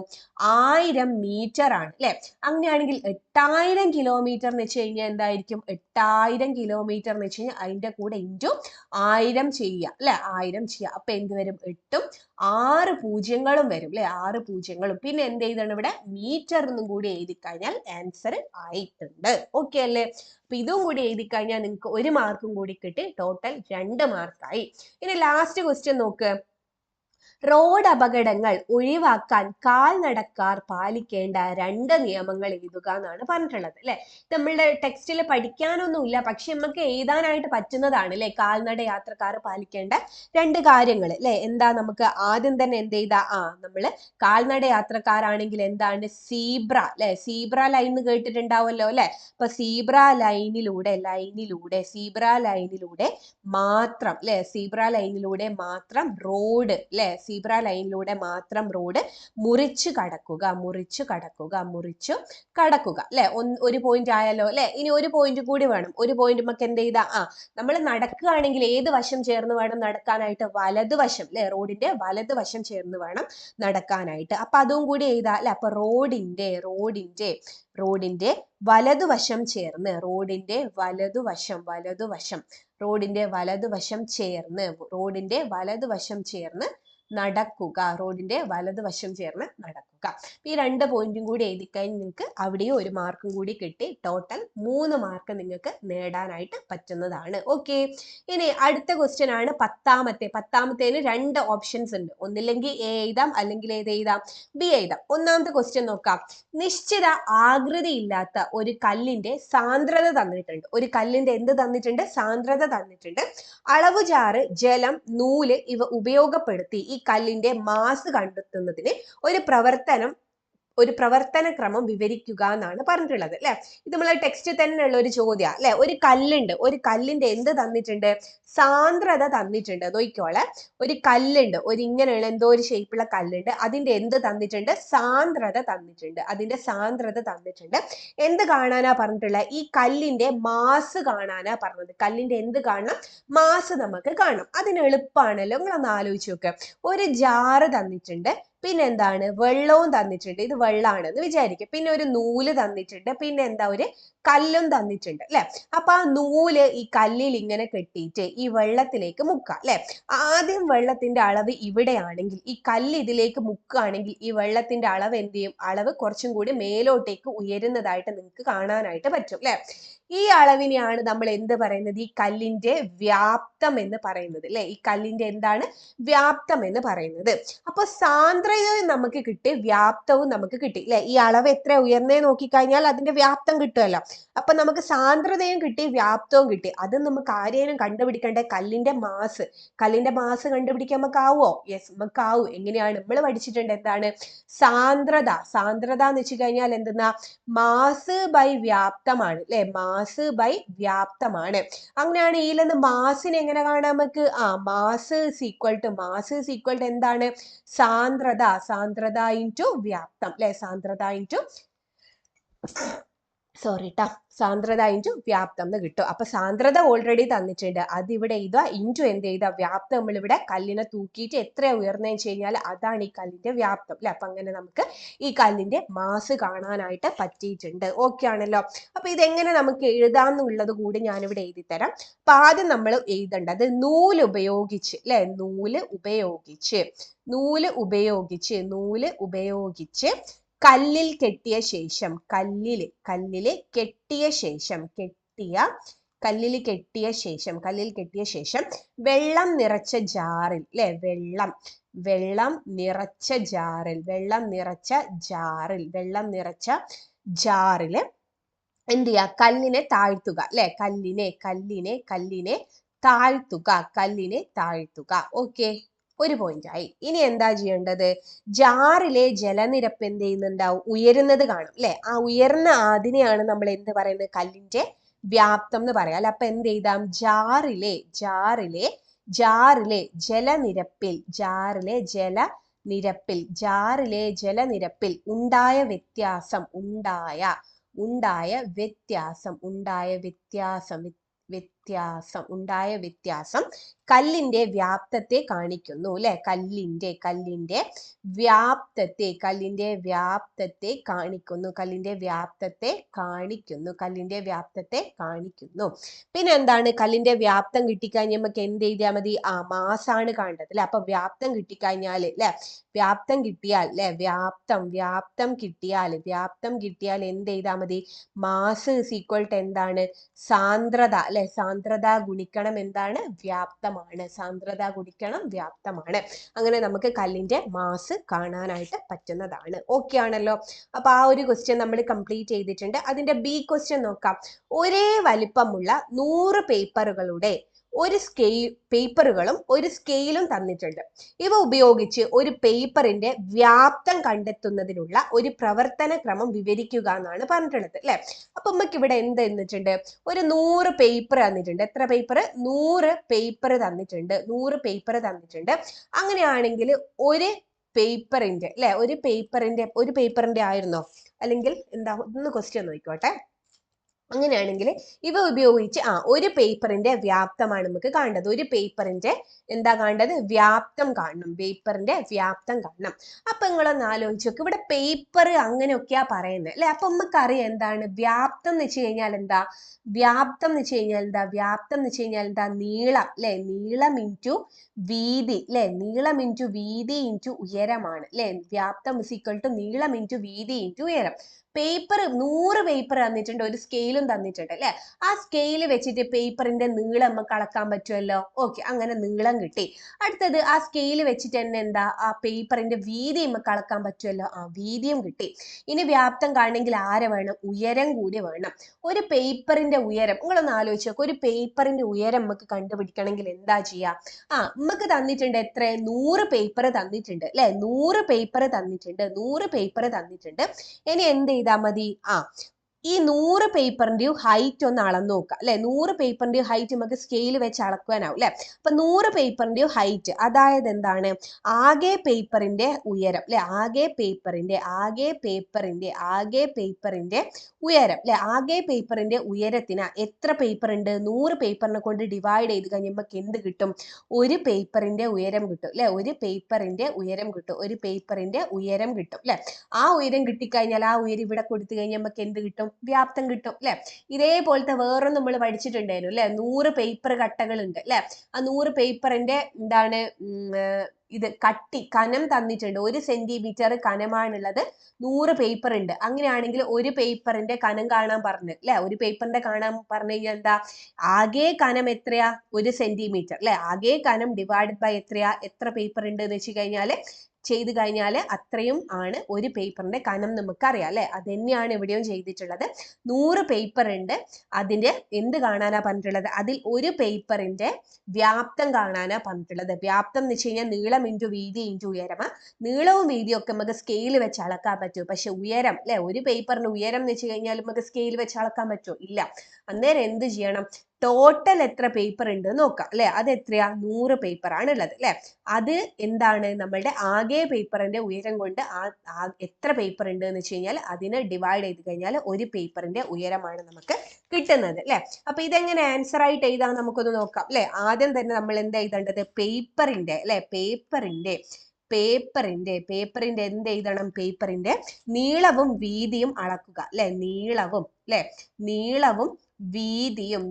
1000 മീറ്റർ ആണ് അല്ലെ. അങ്ങനെയാണെങ്കിൽ 8000 കിലോമീറ്റർ എന്ന് വെച്ച് കഴിഞ്ഞാൽ എന്തായിരിക്കും, 8000 കിലോമീറ്റർ എന്ന് വെച്ച് കഴിഞ്ഞാൽ അതിന്റെ കൂടെ ഇൻറ്റു 1000 ചെയ്യുക അല്ലെ. 1000 ചെയ്യുക. അപ്പൊ എന്ത് വരും, 8ഉം 6 പൂജ്യങ്ങളും വരും അല്ലെ. 6 പൂജ്യങ്ങളും. പിന്നെ എന്ത് ചെയ്താണ് ഇവിടെ, മീറ്റർ എന്നും കൂടി എഴുതി കഴിഞ്ഞാൽ ആൻസർ ആയിട്ടുണ്ട്. ഓക്കെ അല്ലേ. അപ്പൊ ഇതും കൂടി എഴുതി കഴിഞ്ഞാൽ നിങ്ങൾക്ക് 1 മാർക്കും കൂടി കിട്ടി. ടോട്ടൽ 2 മാർക്കായി. ഇനി ലാസ്റ്റ് ക്വസ്റ്റ്യൻ നോക്ക്. റോഡ് അപകടങ്ങൾ ഒഴിവാക്കാൻ കാൽനടക്കാർ പാലിക്കേണ്ട 2 നിയമങ്ങൾ എഴുതുക എന്നാണ് പറഞ്ഞിട്ടുള്ളത് അല്ലെ. നമ്മളുടെ ടെക്സ്റ്റിൽ പഠിക്കാനൊന്നുമില്ല, പക്ഷെ നമുക്ക് എഴുതാനായിട്ട് പറ്റുന്നതാണ് അല്ലെ. കാൽനട യാത്രക്കാർ പാലിക്കേണ്ട 2 കാര്യങ്ങൾ അല്ലെ. എന്താ, നമുക്ക് ആദ്യം തന്നെ എന്ത് ചെയ്താ, നമ്മള് കാൽനട യാത്രക്കാരാണെങ്കിൽ എന്താണ്, സീബ്ര അല്ലെ, സീബ്ര ലൈൻ കേട്ടിട്ടുണ്ടാവല്ലോ അല്ലെ. അപ്പൊ സീബ്ര ലൈനിലൂടെ മാത്രം അല്ലെ, സീബ്ര ലൈനിലൂടെ മാത്രം റോഡ് അല്ലെ, സീബ്ര ലൈനിലൂടെ മാത്രം റോഡ് മുറിച്ചു കടക്കുക അല്ലെ. ഒരു പോയിന്റ് ആയല്ലോ അല്ലെ. ഇനി ഒരു പോയിന്റ് കൂടി വേണം. ഒരു പോയിന്റ് നമുക്ക് എന്ത് ചെയ്താ, നമ്മൾ നടക്കുകയാണെങ്കിൽ ഏത് വശം ചേർന്ന് വേണം നടക്കാനായിട്ട്, വലതുവശം അല്ലെ, റോഡിന്റെ വലതുവശം ചേർന്ന് വേണം നടക്കാനായിട്ട്. അപ്പൊ അതും കൂടി എഴുതാ അല്ലെ. അപ്പൊ റോഡിന്റെ വലതുവശം ചേർന്ന്, റോഡിന്റെ വലതുവശം ചേർന്ന് നടക്കുക. ഈ 2 പോയിന്റും കൂടി എഴുതി കഴിഞ്ഞ് നിങ്ങൾക്ക് അവിടെയും ഒരു മാർക്കും കൂടി കിട്ടി. ടോട്ടൽ 3 മാർക്ക് നിങ്ങൾക്ക് നേടാനായിട്ട് പറ്റുന്നതാണ്. ഓക്കെ, ഇനി അടുത്ത ക്വസ്റ്റ്യൻ ആണ് പത്താമത്തേന് 2 ഓപ്ഷൻസ് ഉണ്ട്. ഒന്നില്ലെങ്കിൽ എ എഴുതാം, അല്ലെങ്കിൽ ഏത് എഴുതാം, ബി എഴുതാം. ഒന്നാമത്തെ ക്വസ്റ്റ്യൻ നോക്കാം. നിശ്ചിത ആകൃതിയില്ലാത്ത ഒരു കല്ലിന്റെ സാന്ദ്രത തന്നിട്ടുണ്ട്. ഒരു കല്ലിന്റെ എന്ത് തന്നിട്ടുണ്ട്, സാന്ദ്രത തന്നിട്ടുണ്ട്. അളവുചാറ്, ജലം, നൂല് ഇവ ഉപയോഗപ്പെടുത്തി ഈ കല്ലിന്റെ മാസ് കണ്ടെത്തുന്നതിന് ഒരു പ്രവർത്തന ക്രമം വിവരിക്കുക എന്നാണ് പറഞ്ഞിട്ടുള്ളത് അല്ലെ. ഇത് നമ്മളെ ടെക്സ്റ്റ് തന്നെ ഉള്ള ഒരു ചോദ്യം അല്ലെ. ഒരു കല്ലിന്റെ എന്ത് തന്നിട്ടുണ്ട്, സാന്ദ്രത തന്നിട്ടുണ്ട്. നോക്കിക്കോളെ, ഒരു കല്ലുണ്ട്, ഇങ്ങനെയുള്ള എന്തോ ഒരു ഷേപ്പുള്ള കല്ലുണ്ട്. അതിന്റെ എന്ത് തന്നിട്ടുണ്ട്, സാന്ദ്രത തന്നിട്ടുണ്ട്. എന്ത് കാണാനാ പറഞ്ഞിട്ടുള്ളത്, ഈ കല്ലിന്റെ മാസ് കാണാനാ പറഞ്ഞത്. കല്ലിന്റെ എന്ത് കാണണം, മാസ് നമുക്ക് കാണണം. അതിന് എളുപ്പമാണല്ലോ, നിങ്ങളൊന്ന് ആലോചിച്ച് നോക്കുക. ഒരു ജാറ് തന്നിട്ടുണ്ട്, പിന്നെ എന്താണ്, വെള്ളവും തന്നിട്ടുണ്ട്. ഇത് വെള്ളാണെന്ന് വിചാരിക്കുക. പിന്നെ ഒരു നൂല് തന്നിട്ടുണ്ട്, പിന്നെ എന്താ, ഒരു കല്ലും തന്നിട്ടുണ്ട് അല്ലെ. അപ്പൊ ആ നൂല് ഈ കല്ലിൽ ഇങ്ങനെ കെട്ടിയിട്ട് ഈ വെള്ളത്തിലേക്ക് മുക്കുക അല്ലെ. ആദ്യം വെള്ളത്തിന്റെ അളവ് ഇവിടെയാണെങ്കിൽ ഈ കല്ല് ഇതിലേക്ക് മുക്കുകയാണെങ്കിൽ ഈ വെള്ളത്തിന്റെ അളവ് എന്ത് ചെയ്യും, അളവ് കുറച്ചും കൂടി മേലോട്ടേക്ക് ഉയരുന്നതായിട്ട് നിങ്ങൾക്ക് കാണാനായിട്ട് പറ്റും അല്ലെ. ഈ അളവിനെയാണ് നമ്മൾ എന്ത് പറയുന്നത്, ഈ കല്ലിന്റെ വ്യാപ്തം എന്ന് പറയുന്നത് അല്ലെ. ഈ കല്ലിന്റെ എന്താണ്, വ്യാപ്തം എന്ന് പറയുന്നത്. അപ്പൊ സാന്ദ്രതയും നമുക്ക് കിട്ടി, വ്യാപ്തവും നമുക്ക് കിട്ടി അല്ലെ. ഈ അളവ് എത്ര ഉയർന്നേ നോക്കിക്കഴിഞ്ഞാൽ അതിന്റെ വ്യാപ്തം കിട്ടുമല്ലോ. അപ്പൊ നമുക്ക് സാന്ദ്രതയും കിട്ടി, വ്യാപ്തവും കിട്ടി. അത് നമുക്ക് ആരെയും കണ്ടുപിടിക്കേണ്ട, കല്ലിന്റെ മാസ് കണ്ടുപിടിക്കാൻ നമുക്ക് ആവോ? യെസ്, നമുക്ക് ആവും. എങ്ങനെയാണ്, നമ്മൾ പഠിച്ചിട്ടുണ്ട് എന്താണ്, സാന്ദ്രത എന്ന് വെച്ച് കഴിഞ്ഞാൽ എന്തെന്നാ, മാസ് ബൈ വ്യാപ്തമാണ് അല്ലെ. മാസ് ബൈ വ്യാപ്തമാണ്. അങ്ങനെയാണ് ഇതിലെന്ന് മാസിനെ എങ്ങനെ കാണാം നമുക്ക്, മാസ് ഈസ് ഈക്വൽ ടു എന്താണ്, സാന്ദ്രത ഇൻറ്റു വ്യാപ്തം അല്ലെ. സാന്ദ്രത ഇൻറ്റു വ്യാപ്തം എന്ന് കിട്ടും. അപ്പൊ സാന്ദ്രത ഓൾറെഡി തന്നിട്ടുണ്ട്, അതിവിടെ എഴുതുക. ഇൻറ്റു എന്ത് എഴുതുക, വ്യാപ്തം. നമ്മളിവിടെ കല്ലിനെ തൂക്കിയിട്ട് എത്ര ഉയർന്നെന്ന് വെച്ച് കഴിഞ്ഞാൽ അതാണ് ഈ കല്ലിന്റെ വ്യാപ്തം അല്ലെ. അപ്പൊ അങ്ങനെ നമുക്ക് ഈ കല്ലിന്റെ മാസ് കാണാനായിട്ട് പറ്റിയിട്ടുണ്ട്. ഓക്കെ ആണല്ലോ. അപ്പൊ ഇതെങ്ങനെ നമുക്ക് എഴുതാമെന്നുള്ളത് കൂടി ഞാനിവിടെ എഴുതി തരാം. അപ്പൊ ആദ്യം നമ്മൾ എഴുതേണ്ടത് നൂല് ഉപയോഗിച്ച് അല്ലെ, നൂല് ഉപയോഗിച്ച് കല്ലിൽ കെട്ടിയ ശേഷം വെള്ളം നിറച്ച ജാറിൽ അല്ലെ, വെള്ളം നിറച്ച ജാറില് എന്ത് ചെയ്യുക, കല്ലിനെ താഴ്ത്തുക അല്ലെ. കല്ലിനെ താഴ്ത്തുക. ഓക്കെ, ഒരു പോയിന്റ് ആയി. ഇനി എന്താ ചെയ്യേണ്ടത്, ജാറിലെ ജലനിരപ്പ് എന്ത് ചെയ്യുന്നുണ്ടാവും, ഉയരുന്നത് കാണും അല്ലെ. ആ ഉയർന്ന അതിനെയാണ് നമ്മൾ എന്ത് പറയുന്നത്, കല്ലിന്റെ വ്യാപ്തം എന്ന് പറയാം അല്ലെ. അപ്പൊ എന്ത് ചെയ്താം, ജാറിലെ ജലനിരപ്പിൽ ഉണ്ടായ വ്യത്യാസം കല്ലിന്റെ വ്യാപ്തത്തെ കാണിക്കുന്നു അല്ലെ. കല്ലിന്റെ വ്യാപ്തത്തെ കാണിക്കുന്നു. പിന്നെ എന്താണ്, കല്ലിന്റെ വ്യാപ്തം കിട്ടിക്കഴിഞ്ഞാൽ നമുക്ക് എന്ത് എഴുതിയാൽ മതി, മാസാണ് കാണേണ്ടത് അല്ലെ. അപ്പൊ വ്യാപ്തം കിട്ടിക്കഴിഞ്ഞാൽ അല്ലെ, വ്യാപ്തം കിട്ടിയാൽ എന്ത് ചെയ്താൽ മതി, മാസ് ഈസ് ഈക്വൽ ടു എന്താണ്, സാന്ദ്രത അല്ലെ. സാന്ദ്രത ഗുണിക്കണം എന്താണ്? വ്യാപ്തമാണ്. സാന്ദ്രത ഗുണിക്കണം വ്യാപ്തമാണ്. അങ്ങനെ നമുക്ക് കല്ലിന്റെ മാസ് കാണാനായിട്ട് പറ്റുന്നതാണ്. ഓക്കെ ആണല്ലോ. അപ്പൊ ആ ഒരു ക്വസ്റ്റ്യൻ നമ്മൾ കംപ്ലീറ്റ് ചെയ്തിട്ടുണ്ട്. അതിന്റെ ബി ക്വസ്റ്റ്യൻ നോക്കാം. ഒരേ വലിപ്പമുള്ള 100 പേപ്പറുകളുടെ ഒരു പേപ്പറുകളും ഒരു സ്കെയിലും തന്നിട്ടുണ്ട്. ഇവ ഉപയോഗിച്ച് ഒരു പേപ്പറിന്റെ വ്യാപ്തം കണ്ടെത്തുന്നതിനുള്ള ഒരു പ്രവർത്തന ക്രമം വിവരിക്കുക എന്നാണ് പറഞ്ഞിട്ടുള്ളത് അല്ലെ. അപ്പൊ നമുക്ക് ഇവിടെ എന്ത് തന്നിട്ടുണ്ട്? ഒരു 100 പേപ്പർ തന്നിട്ടുണ്ട്. എത്ര പേപ്പർ? 100 പേപ്പർ തന്നിട്ടുണ്ട്. 100 പേപ്പർ തന്നിട്ടുണ്ട്. അങ്ങനെയാണെങ്കിൽ ഒരു പേപ്പറിന്റെ അല്ലെ, ഒരു പേപ്പറിന്റെ ആയിരുന്നോ? അല്ലെങ്കിൽ എന്താ, ഒന്ന് ക്വസ്റ്റ്യൻ നോക്കിക്കോട്ടെ. അങ്ങനെയാണെങ്കിൽ ഇവ ഉപയോഗിച്ച് ഒരു പേപ്പറിന്റെ വ്യാപ്തമാണ് നമുക്ക് കാണേണ്ടത്. ഒരു പേപ്പറിന്റെ എന്താ കാണേണ്ടത്? വ്യാപ്തം കാണണം. പേപ്പറിന്റെ വ്യാപ്തം കാണണം. അപ്പൊ നിങ്ങളൊന്ന് ആലോചിച്ച് നോക്ക്. ഇവിടെ പേപ്പർ അങ്ങനെയൊക്കെയാ പറയുന്നത് അല്ലെ. അപ്പൊ നമുക്കറിയാം എന്താണ് വ്യാപ്തം എന്ന് വെച്ച് കഴിഞ്ഞാൽ എന്താ? വ്യാപ്തം എന്ന് വെച്ച് കഴിഞ്ഞാൽ എന്താ? വ്യാപ്തം എന്ന് വെച്ച് കഴിഞ്ഞാൽ എന്താ? നീളം അല്ലെ. നീളം ഇൻറ്റു വീതി അല്ലെ. നീളം ഇൻറ്റു വീതി ഇൻറ്റു ഉയരമാണ് അല്ലെ. വ്യാപ്തം ഇസ് ഈക്വൽ ടു നീളം ഇൻറ്റു വീതി ഇൻറ്റു ഉയരം. 100 പേപ്പർ തന്നിട്ടുണ്ട്. ഒരു സ്കെയിലും തന്നിട്ടുണ്ട് അല്ലെ. ആ സ്കെയിൽ വെച്ചിട്ട് പേപ്പറിന്റെ നീളം നമുക്ക് അളക്കാൻ പറ്റുമല്ലോ. ഓക്കെ, അങ്ങനെ നീളം കിട്ടി. അടുത്തത് ആ സ്കെയിൽ വെച്ചിട്ട് തന്നെ എന്താ? ആ പേപ്പറിന്റെ വീതി നമുക്ക് അളക്കാൻ പറ്റുമല്ലോ. ആ വീതിയും കിട്ടി. ഇനി വ്യാപ്തം കാണണമെങ്കിൽ ആരെ വേണം? ഉയരം കൂടി വേണം. ഒരു പേപ്പറിന്റെ ഉയരം നിങ്ങളൊന്ന് ആലോചിച്ച് നോക്കുക. ഒരു പേപ്പറിന്റെ ഉയരം നമുക്ക് കണ്ടുപിടിക്കണമെങ്കിൽ എന്താ ചെയ്യാ? നമുക്ക് തന്നിട്ടുണ്ട് എത്ര? 100 പേപ്പർ തന്നിട്ടുണ്ട് അല്ലെ. 100 പേപ്പർ തന്നിട്ടുണ്ട്. 100 പേപ്പർ തന്നിട്ടുണ്ട്. ഇനി എന്ത് ചെയ്താൽ മതി? ഈ 100 പേപ്പറിന്റെയും ഹൈറ്റ് ഒന്ന് അളന്നു നോക്കുക അല്ലെ. 100 പേപ്പറിന്റെയും ഹൈറ്റ് നമുക്ക് സ്കെയിൽ വെച്ച് അളക്കുവാനാവും അല്ലെ. അപ്പൊ 100 പേപ്പറിന്റെയും ഹൈറ്റ്, അതായത് എന്താണ്? ആകെ പേപ്പറിന്റെ ഉയരം അല്ലെ. ആകെ പേപ്പറിന്റെ ഉയരം അല്ലെ. ആകെ പേപ്പറിന്റെ ഉയരത്തിന് എത്ര പേപ്പർ ഉണ്ട്? 100 പേപ്പറിനെ കൊണ്ട് ഡിവൈഡ് ചെയ്ത് കഴിഞ്ഞാൽ നമുക്ക് എന്ത് കിട്ടും? ഒരു പേപ്പറിന്റെ ഉയരം കിട്ടും അല്ലെ. ഒരു പേപ്പറിന്റെ ഉയരം കിട്ടും. ഒരു പേപ്പറിന്റെ ഉയരം കിട്ടും അല്ലെ. ആ ഉയരം കിട്ടിക്കഴിഞ്ഞാൽ ആ ഉയരം ഇവിടെ കൊടുത്തു കഴിഞ്ഞാൽ നമുക്ക് എന്ത് കിട്ടും? വ്യാപ്തം കിട്ടും അല്ലെ. ഇതേപോലത്തെ വേറൊന്നും നമ്മൾ പഠിച്ചിട്ടുണ്ടായിരുന്നു അല്ലെ. 100 പേപ്പർ കട്ടകളുണ്ട് അല്ലെ. ആ 100 പേപ്പറിന്റെ എന്താണ് ഇത് കനം തന്നിട്ടുണ്ട്. 1 സെന്റിമീറ്റർ കനമാണുള്ളത്. 100 പേപ്പർ ഉണ്ട്. അങ്ങനെയാണെങ്കിൽ ഒരു പേപ്പറിന്റെ കനം കാണാൻ പറഞ്ഞു അല്ലെ. ഒരു പേപ്പറിന്റെ കാണാൻ പറഞ്ഞു കഴിഞ്ഞാൽ എന്താ? ആകെ കനം എത്രയാ? 1 സെന്റിമീറ്റർ അല്ലെ. ആകെ കനം ഡിവൈഡ് ബൈ എത്രയാ? എത്ര പേപ്പർ ഉണ്ട് എന്ന് വെച്ച് കഴിഞ്ഞാൽ ചെയ്ത് കഴിഞ്ഞാൽ അത്രയും ആണ് ഒരു പേപ്പറിന്റെ കനം നമുക്കറിയാം അല്ലെ. അത് തന്നെയാണ് ഇവിടെയും ചെയ്തിട്ടുള്ളത്. 100 പേപ്പർ ഉണ്ട്. അതിന്റെ എന്ത് കാണാനാ പറഞ്ഞിട്ടുള്ളത്? അതിൽ ഒരു പേപ്പറിന്റെ വ്യാപ്തം കാണാനാ പറഞ്ഞിട്ടുള്ളത്. വ്യാപ്തം എന്ന് വെച്ച് കഴിഞ്ഞാൽ നീളം ഇൻറ്റു വീതി ഇൻറ്റു ഉയരമാ. നീളവും വീതിയും ഒക്കെ നമുക്ക് സ്കെയിൽ വെച്ച് അളക്കാൻ പറ്റും. പക്ഷെ ഉയരം അല്ലെ, ഒരു പേപ്പറിന്റെ ഉയരം എന്ന് വെച്ച് കഴിഞ്ഞാൽ നമുക്ക് സ്കെയിൽ വെച്ച് അളക്കാൻ പറ്റുമോ? ഇല്ല. അന്നേരം എന്ത് ചെയ്യണം? ടോട്ടൽ എത്ര പേപ്പർ ഉണ്ട് നോക്കാം അല്ലെ. അത് എത്രയാ? 100 പേപ്പർ ആണ് ഉള്ളത് അല്ലെ. അത് എന്താണ്? നമ്മളുടെ ആകെ പേപ്പറിന്റെ ഉയരം കൊണ്ട് എത്ര പേപ്പർ ഉണ്ട് എന്ന് വെച്ച് കഴിഞ്ഞാൽ അതിനെ ഡിവൈഡ് ചെയ്ത് കഴിഞ്ഞാൽ ഒരു പേപ്പറിന്റെ ഉയരമാണ് നമുക്ക് കിട്ടുന്നത് അല്ലെ. അപ്പൊ ഇതെങ്ങനെ ആൻസർ ആയിട്ട് എഴുതാൻ നമുക്കൊന്ന് നോക്കാം അല്ലെ. ആദ്യം തന്നെ നമ്മൾ എന്താ എഴുതേണ്ടത്? പേപ്പറിന്റെ അല്ലെ. പേപ്പറിന്റെ എന്ത് എഴുതണം? പേപ്പറിന്റെ നീളവും വീതിയും അളക്കുക അല്ലെ. നീളവും വീതിയും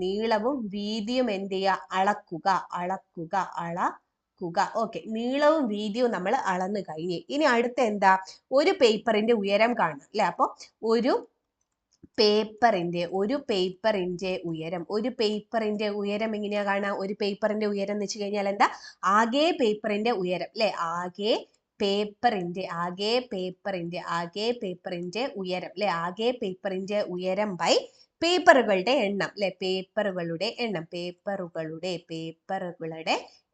എന്ത് ചെയ്യുക? അളക്കുക. ഓക്കെ, നീളവും വീതിയും നമ്മൾ അളന്നു കഴിഞ്ഞ്. ഇനി അടുത്ത എന്താ? ഒരു പേപ്പറിന്റെ ഉയരം കാണും അല്ലെ. അപ്പൊ ഒരു പേപ്പറിന്റെ ഉയരം എങ്ങനെയാ കാണാം? ഒരു പേപ്പറിന്റെ ഉയരം എന്ന് വെച്ച് കഴിഞ്ഞാൽ എന്താ? ആകെ പേപ്പറിന്റെ ഉയരം അല്ലെ. ആകെ പേപ്പറിന്റെ ഉയരം അല്ലെ. ആകെ പേപ്പറിന്റെ ഉയരം ബൈ പേപ്പറുകളുടെ എണ്ണം അല്ലെ. പേപ്പറുകളുടെ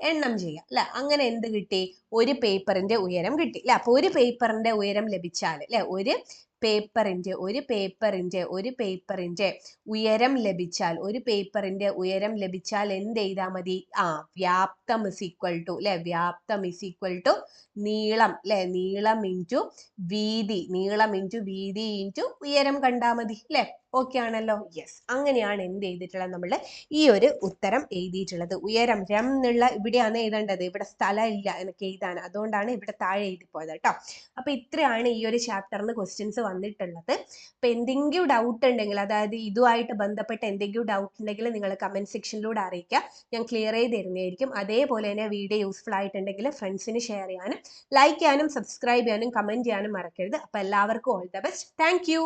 എണ്ണം ചെയ്യാം അല്ലെ. അങ്ങനെ എന്ത് കിട്ടി? ഒരു പേപ്പറിന്റെ ഉയരം കിട്ടി അല്ലെ. അപ്പൊ ഒരു പേപ്പറിന്റെ ഉയരം ലഭിച്ചാൽ അല്ലെ, ഒരു പേപ്പറിന്റെ ഉയരം ലഭിച്ചാൽ എന്ത് ചെയ്താൽ മതി? വ്യാപ്തം ഇസ് ഈക്വൽ ടു അല്ലെ. വ്യാപ്തം ഇസ് ഈക്വൽ ടു നീളം അല്ലെ. നീളം ഇൻറ്റു വീതി ഇൻറ്റു ഉയരം കണ്ടാൽ മതി അല്ലെ. ഓക്കെ ആണല്ലോ. യെസ്, അങ്ങനെയാണ് എന്ത് ചെയ്തിട്ടുള്ളത്? നമ്മൾ ഈ ഒരു ഉത്തരം എഴുതിയിട്ടുള്ളത്. ഉയരം എന്നുള്ള ഇവിടെയാണ് എഴുതേണ്ടത്. ഇവിടെ സ്ഥലം ഇല്ല എനിക്ക് എഴുതാൻ, അതുകൊണ്ടാണ് ഇവിടെ താഴെ എഴുതി പോയത് കേട്ടോ. അപ്പൊ ഇത്രയാണ് ഈ ഒരു ചാപ്റ്ററിന് ക്വസ്റ്റ്യൻസ് വന്നിട്ടുള്ളത്. അപ്പൊ എന്തെങ്കിലും ഡൗട്ട് ഉണ്ടെങ്കിൽ, അതായത് ഇതുമായിട്ട് ബന്ധപ്പെട്ട എന്തെങ്കിലും ഡൗട്ട് ഉണ്ടെങ്കിൽ നിങ്ങൾ കമന്റ് സെക്ഷനിലൂടെ അറിയിക്കുക. ഞാൻ ക്ലിയർ ചെയ്ത് തരുന്നതായിരിക്കും. അതേപോലെ തന്നെ വീഡിയോ യൂസ്ഫുൾ ആയിട്ടുണ്ടെങ്കിൽ ഫ്രണ്ട്സിന് ഷെയർ ചെയ്യാനും, ലൈക്ക് ചെയ്യാനും, സബ്സ്ക്രൈബ് ചെയ്യാനും, കമന്റ് ചെയ്യാനും മറക്കരുത്. അപ്പൊ എല്ലാവർക്കും all the best. Thank you.